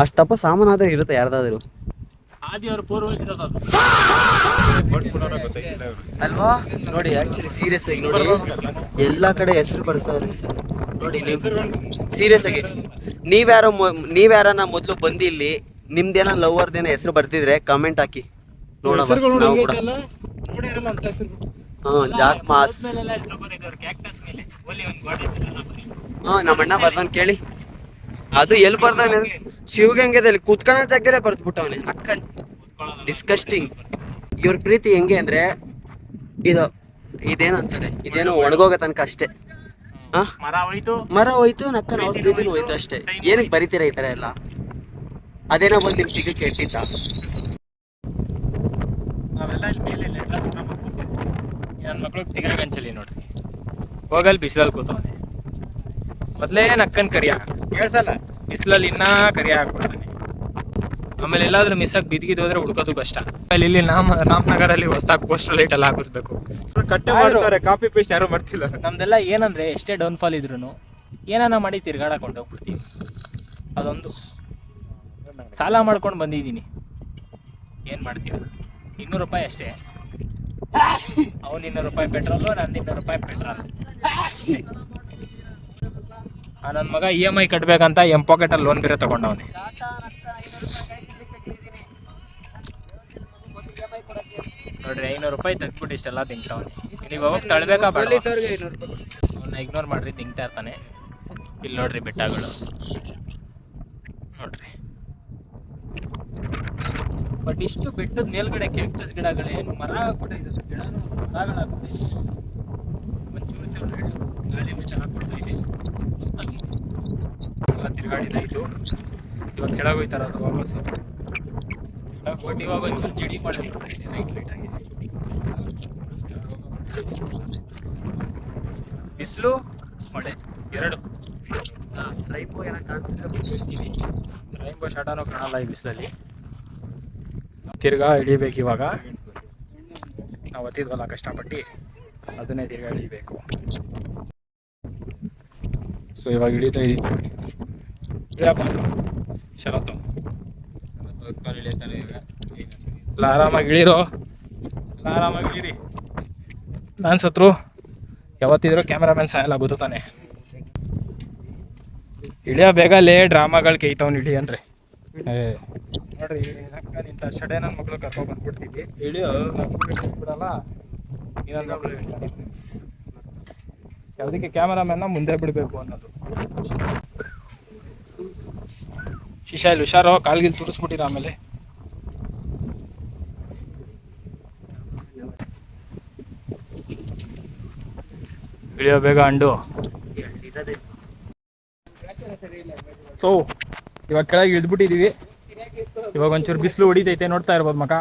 ಅಷ್ಟಪ್ಪ ಸಾಮಾನಾದ್ರೂ ಇರುತ್ತೆ ಯಾರ್ದಾದ್ರು ಅಲ್ವಾ? ನೋಡಿ ಆಕ್ಚುಲಿ ಸೀರಿಯಸ್ ಆಗಿ ನೋಡಿ, ಎಲ್ಲಾ ಕಡೆ ಹೆಸರು ಬರ್ತಾರೆ ನೋಡಿ. ನೀವು ಸೀರಿಯಸ್ ಆಗಿ ನೀವ್ಯಾರನ್ನ ಮೊದ್ಲು ಬಂದು ಇಲ್ಲಿ ನಿಮ್ದೇನ ಲವರ್ದೇನ ಹೆಸರು ಬರ್ತಿದ್ರೆ ಕಮೆಂಟ್ ಹಾಕಿ ನೋಡೋಣ. ಜಾಕ್ ಮಾಸ್ ನಮ್ಮಣ್ಣ ಬರ್ದವನ್ ಕೇಳಿ, ಅದು ಎಲ್ಲಿ ಬರ್ದಾನೆ? ಶಿವಗಂಗೆದಲ್ಲಿ ಕುತ್ಕೊಳ್ಳೋ ಜಾಗದಲ್ಲೇ ಬರ್ದ್ಬಿಟ್ಟವನೆ ಅಕ್ಕನ್. ಡಿಸ್ಕಸ್ಟಿಂಗ್. ಇವ್ರ ಪ್ರೀತಿ ಹೆಂಗೆ ಅಂದ್ರೆ ಇದೇನಂತಾರೆ, ಇದೇನೋ ಒಣಗೋಗ ತನಕ ಅಷ್ಟೇ. ಮರ ಹೋಯ್ತು ನಕ್ಕನ ಅವ್ರ ಪ್ರೀತಿನೂ ಹೋಯ್ತು ಅಷ್ಟೇ. ಏನಕ್ಕೆ ಬರೀತೀರಾ ಈ ತರ ಎಲ್ಲ? ಅದೇನೋ ಬಂದು ನಿಮ್ ಟಿಕೆಟ್ ಕೆಟ್ಟಿತ್ತ? ನನ್ನ ಮಕ್ಳು ತಿಗರಗಂಚಲಿ ನೋಡ್ರಿ, ಹೋಗಲ್ ಬಿಸಿಲಲ್ಲಿ ಕೂತವನೆ. ಮೊದಲೇ ನಕ್ಕನ್ ಕರಿಯ ಹೇಳ್ಸಲ್ಲ, ಬಿಸಿಲಲ್ಲಿ ಇನ್ನೂ ಕರಿಯ ಹಾಕ್ಬಿಡ್ತಾನೆ. ಆಮೇಲೆ ಎಲ್ಲಾದ್ರೂ ಮಿಸ್ಸಾಗಿ ಬಿದ್ದಿದ್ದು ಹೋದ್ರೆ ಹುಡ್ಕೋದು ಕಷ್ಟ. ಆಮೇಲೆ ಇಲ್ಲಿ ರಾಮನಗರಲ್ಲಿ ಹೊಸದಾಗಿ ಪೋಸ್ಟರ್ ಲೈಟ್ ಎಲ್ಲ ಹಾಕಿಸ್ಬೇಕು. ಕಟ್ಟೆ ಮಾಡ್ತಾರೆ, ಕಾಪಿ ಪೇಸ್ಟ್ ಯಾರು ಮಾಡ್ತಿಲ್ಲ. ನಮ್ದೆಲ್ಲ ಏನಂದ್ರೆ ಎಷ್ಟೇ ಡೌನ್ಫಾಲ್ ಇದ್ರು ಏನಾನ ಮಾಡಿ ತಿರ್ಗಾಡಕೊಂಡು ಹೋಗ್ಬಿಡ್ತೀವಿ. ಅದೊಂದು ಸಾಲ ಮಾಡ್ಕೊಂಡು ಬಂದಿದ್ದೀನಿ, ಏನು ಮಾಡ್ತೀವಿ? 200 ರೂಪಾಯಿ ಅಷ್ಟೇ. ಅವ್ನು 200 ರೂಪಾಯಿ ಪೆಟ್ರೋಲು, ನಾನು 200 ರೂಪಾಯಿ ಪೆಟ್ರೋಲ್. ನನ್ನ ಮಗ EMI ಕಟ್ಬೇಕಂತ ಪಾಕೆಟಲ್ಲಿ ಲೋನ್ ಬೇರೆ ತಗೊಂಡವನೆ. ನೋಡ್ರಿ 500 ರೂಪಾಯಿ ತೆಗ್ದ್ಬಿಟ್ಟು ಇಷ್ಟೆಲ್ಲ ತಿಂತಾವನೆ. ನೀವು ಹೋಗಿ ತಳ್ಬೇಕಾ ಬೇಡ? ಅವನ್ನ ಇಗ್ನೋರ್ ಮಾಡ್ರಿ, ತಿಂಗ್ತಾ ಇರ್ತಾನೆ. ಇಲ್ಲಿ ನೋಡ್ರಿ ಬೆಟ್ಟಗಳು ನೋಡ್ರಿ. ಬಟ್ ಇಷ್ಟು ಬೆಟ್ಟದ ಮೇಲ್ಗಡೆ ಕ್ಯಾಕ್ಟಸ್ ಗಿಡಗಳೇನು ಮರ ಆಗ್ಬಿಟ್ಟಿದೆ, ಗಿಡನೂ ಮರಗಳಾಗ್ಬಿಟ್ಟಿದೆ. ಒಂಚೂರು ಚೂರು ಗಾಳಿ ಚೆನ್ನಾಗಿ ಕೊಡ್ತಾ ಇದೆ. ಮಸ್ತಾಗಿ ಎಲ್ಲ ತಿರ್ಗಾಡಿದಾಯ್ತು. ಇವಾಗ ಕೆಳಗೆ ಹೋಯ್ತಾರ ಅದು ವಾಪಸ್ಸು. ಬಟ್ ಇವಾಗ ಒಂಚೂರು ಜಿಡಿ ಮಳೆ ಬರ್ತಾಯಿದೆ ಲೈಟ್ ಲೈಟಾಗಿ. ಬಿಸಿಲು ಮಳೆ ಎರಡು. ರೈನ್ಬೋ ಏನೋ ಕಾಣಿಸಿದ್ರೆ ರೈನ್ಬೋ ಶಾಟನೂ ಕಾಣಲ್ಲ ಈ ಬಿಸಿಲಲ್ಲಿ. ತಿರ್ಗಾ ಇಳಿಬೇಕು ಇವಾಗ. ನಾವು ಹತ್ತಿದ್ವಲ್ಲ ಕಷ್ಟಪಟ್ಟು, ಅದನ್ನೇ ತಿರ್ಗಾ ಇಳಿಬೇಕು. ಸೊ ಇವಾಗ ಇಳಿತಾ ಇದ್ದೀವಿ. ಶರತ್ತು ಎಲ್ಲ ಆರಾಮಾಗಿ ಇಳಿರೋ, ಎಲ್ಲ ಆರಾಮಾಗಿ ಇಳಿರಿ. ನಾನು ಸತ್ರು ಯಾವತ್ತಿದ್ರು ಕ್ಯಾಮ್ರಾಮನ್ ಸಾಯಲ್ಲ, ಗೊತ್ತಾನೆ. ಇಳಿಯೋ ಬೇಗಲೇ ಡ್ರಾಮಾಗಳು ಕೇಯ್ತಾವ್ನು ಇಳಿ ಅಂದರೆ. ನೋಡ್ರಿ ಇಂಥ ಸಡೆ ನನ್ನ ಮಕ್ಳು ಕರ್ಕೊಂಡು ಬಂದ್ಬಿಡ್ತೀವಿ. ಇಳಿಯೋ ಬಿಡಲ್ಲ ಇನ್ನೊಂದು ಮಕ್ಕಳು ಯಾವುದಕ್ಕೆ ಕ್ಯಾಮರಾಮನ್ನ ಮುಂದೆ ಬಿಡಬೇಕು ಅನ್ನೋದು. ಶಿಶಾಲ್ ಹುಷಾರೋ, ಕಾಲ್ಗಿಲ್ ತುರಿಸ್ಬಿಟ್ಟಿರ ಆಮೇಲೆ. ಇಳಿಯೋ ಬೇಗ ಅಂಡು. ಸೊ ಇವಾಗ ಕೆಳಗೆ ಇಳಿದ್ಬಿಟ್ಟಿದ್ದೀವಿ. ಇವಾಗ ಒಂಚೂರು ಬಿಸಿಲು ಹೊಡಿತೈತೆ, ನೋಡ್ತಾ ಇರ್ಬೋದು ಮಗ,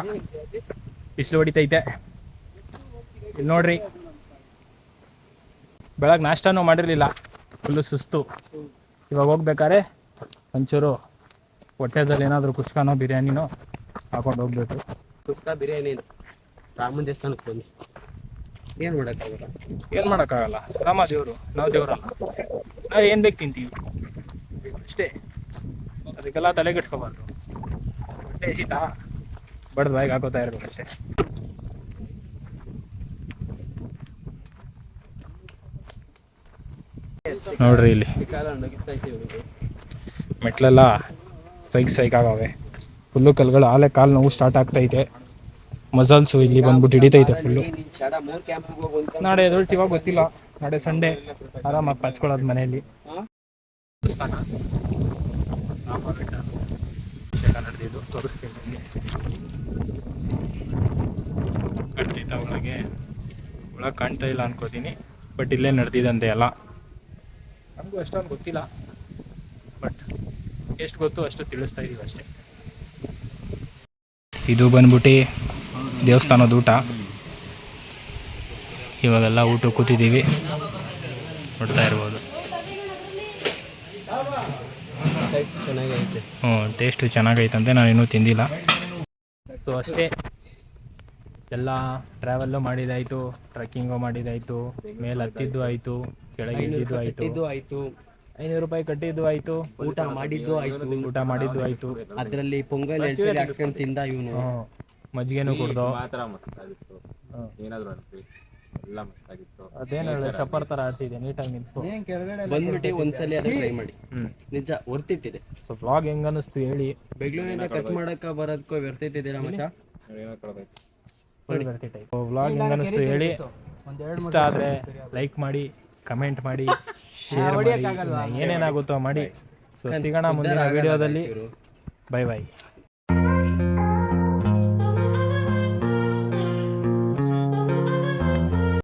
ಬಿಸಿಲು ಹೊಡಿತೈತೆ. ಇಲ್ಲಿ ನೋಡ್ರಿ, ಬೆಳಗ್ಗೆ ನಾಷ್ಟಾನೂ ಮಾಡಿರಲಿಲ್ಲ, ಫುಲ್ಲು ಸುಸ್ತು. ಇವಾಗ ಹೋಗ್ಬೇಕಾದ್ರೆ ಒಂಚೂರು ಹೊಟ್ಟೆದಲ್ಲಿ ಏನಾದರೂ ಕುಷ್ಕಾನೋ ಬಿರಿಯಾನಿನೋ ಹಾಕೊಂಡು ಹೋಗ್ಬೇಕು. ಕುಷ್ಕ ಬಿರಿಯಾನಿ ರಾಮನ ದೇವಸ್ಥಾನಕ್ಕೆ ಬಂದು ಏನು ಮಾಡೋಕ್ಕಾಗಲ್ಲ. ಏನು ಮಾಡೋಕ್ಕಾಗಲ್ಲ, ರಾಮ ದೇವರು, ನಾವು ದೇವರಲ್ಲ. ನಾವು ಏನು ಬೇಕು ತಿಂತೀವಿ ಅಷ್ಟೇ. ಅದಕ್ಕೆಲ್ಲ ತಲೆಗೆಡ್ಸ್ಕೊಬಾರ್ದು. ಹೊಟ್ಟೆ ಎಸಿತಾ ಬಡ್ದು ಬಾಯಿಗೆ ಹಾಕೋತಾ ಇರ್ಬೇಕು ಅಷ್ಟೇ. ನೋಡ್ರಿ ಇಲ್ಲಿ ಮೆಟ್ಲೆಲ್ಲ ಸೈಕಾಗವೆ. ಫುಲ್ಲು ಕಲ್ಗಳು ಆಲೆ ಕಾಲು ನೋವು ಸ್ಟಾರ್ಟ್ ಆಗ್ತೈತೆ. ಮಸಲ್ಸು ಇಲ್ಲಿ ಬಂದ್ಬಿಟ್ಟು ಹಿಡಿತೈತೆ ಫುಲ್ಲು. ನಾಳೆ ಎದೊಳ್ತೀವಾಗ ಗೊತ್ತಿಲ್ಲ. ನಾಳೆ ಸಂಡೇ ಆರಾಮಾಗಿ ಪಚ್ಕೊಳ್ಳೋದು ಮನೆಯಲ್ಲಿ. ನಡೆದಿದ್ದು ತೋರಿಸ್ತೀನಿ ನಿಮಗೆ. ಖಂಡಿತ ಒಳಗೆ ಕಾಣ್ತಾ ಇಲ್ಲ ಅನ್ಕೋತೀನಿ, ಬಟ್ ಇಲ್ಲೇ ನಡೆದಿದಂತೆ ಎಲ್ಲ. ನಮಗೂ ಅಷ್ಟೊಂದು ಗೊತ್ತಿಲ್ಲ, ಬಟ್ ಎಷ್ಟು ಗೊತ್ತು ಅಷ್ಟು ತಿಳಿಸ್ತಾ ಇದೀವಿ ಅಷ್ಟೇ. ಇದು ಬಂದ್ಬಿಟ್ಟು ದೇವಸ್ಥಾನದ ಊಟ. ಇವಾಗೆಲ್ಲ ಊಟ ಕೂತಿದ್ದೀವಿ, ನೋಡ್ತಾ ಇರ್ಬೋದು. ಚೆನ್ನಾಗೈತೆ. ಟೇಸ್ಟು ಚೆನ್ನಾಗೈತಂತೆ, ನಾನು ಇನ್ನೂ ತಿಂದಿಲ್ಲ. ಸೊ ಅಷ್ಟೇ, ಎಲ್ಲ ಟ್ರಾವೆಲ್ಲು ಮಾಡಿದಾಯಿತು, ಟ್ರೆಕ್ಕಿಂಗು ಮಾಡಿದಾಯಿತು, ಮೇಲೆ ಹತ್ತಿದ್ದು ಆಯಿತು, ಕೆಳಗೆ ಇಳಿದಿದ್ದು ಆಯಿತು, 500 ರೂಪಾಯಿ ಕಟ್ಟಿದ್ದು ಆಯಿತು, ಊಟ ಮಾಡಿದ್ದು ಆಯಿತು. ಅದರಲ್ಲಿ ಪೊಂಗಲ್ ಹಾಕ್ಸ್ಕೊಂಡು ತಿಂದ ಇವನು. ಮಜ್ಜಿಗೆನೂ ಕುಡ್ದು ಮಾತ್ರ ಮಸ್ತಾಗಿತ್ತು. ಏನಾದ್ರು ಅನ್ಸಿ ಎಲ್ಲ ಮಸ್ತಾಗಿತ್ತು. ಅದೇನು ಚಪ್ಪರ್ ಥರ ಆಡ್ತಿದೆ, ನೀಟಾಗಿ ನಿಂತು ಬಂದ್ಬಿಟ್ಟು ಒಂದ್ಸಲಿ ಅದನ್ನ ಟ್ರೈ ಮಾಡಿ. ನಿಜ ವರ್ತಿಟ್ಟಿದೆ. ಸೊ ವ್ಲಾಗ್ ಹೆಂಗೆ ಅನ್ನಿಸ್ತು ಹೇಳಿ. ಬೆಂಗಳೂರಿಂದ ಖರ್ಚು ಮಾಡಕ್ಕೆ ಬರೋದಕ್ಕೂ ವರ್ತಿಟ್ಟಿದ್ದೀರಾ ಮಚ್ಚ? ವ್ಲಾಗ್ ಹೆಂಗೆ ಅನ್ನಿಸ್ತು ಹೇಳಿ. ಇಷ್ಟ ಆದರೆ ಲೈಕ್ ಮಾಡಿ, ಕಮೆಂಟ್ ಮಾಡಿ, ಶೇರ್ ಮಾಡಿ, ಏನೇನಾಗುತ್ತೋ ಮಾಡಿ. ಸೊ ಸಿಗೋಣ ಮುಂದಿನ ವಿಡಿಯೋದಲ್ಲಿ. ಬೈ.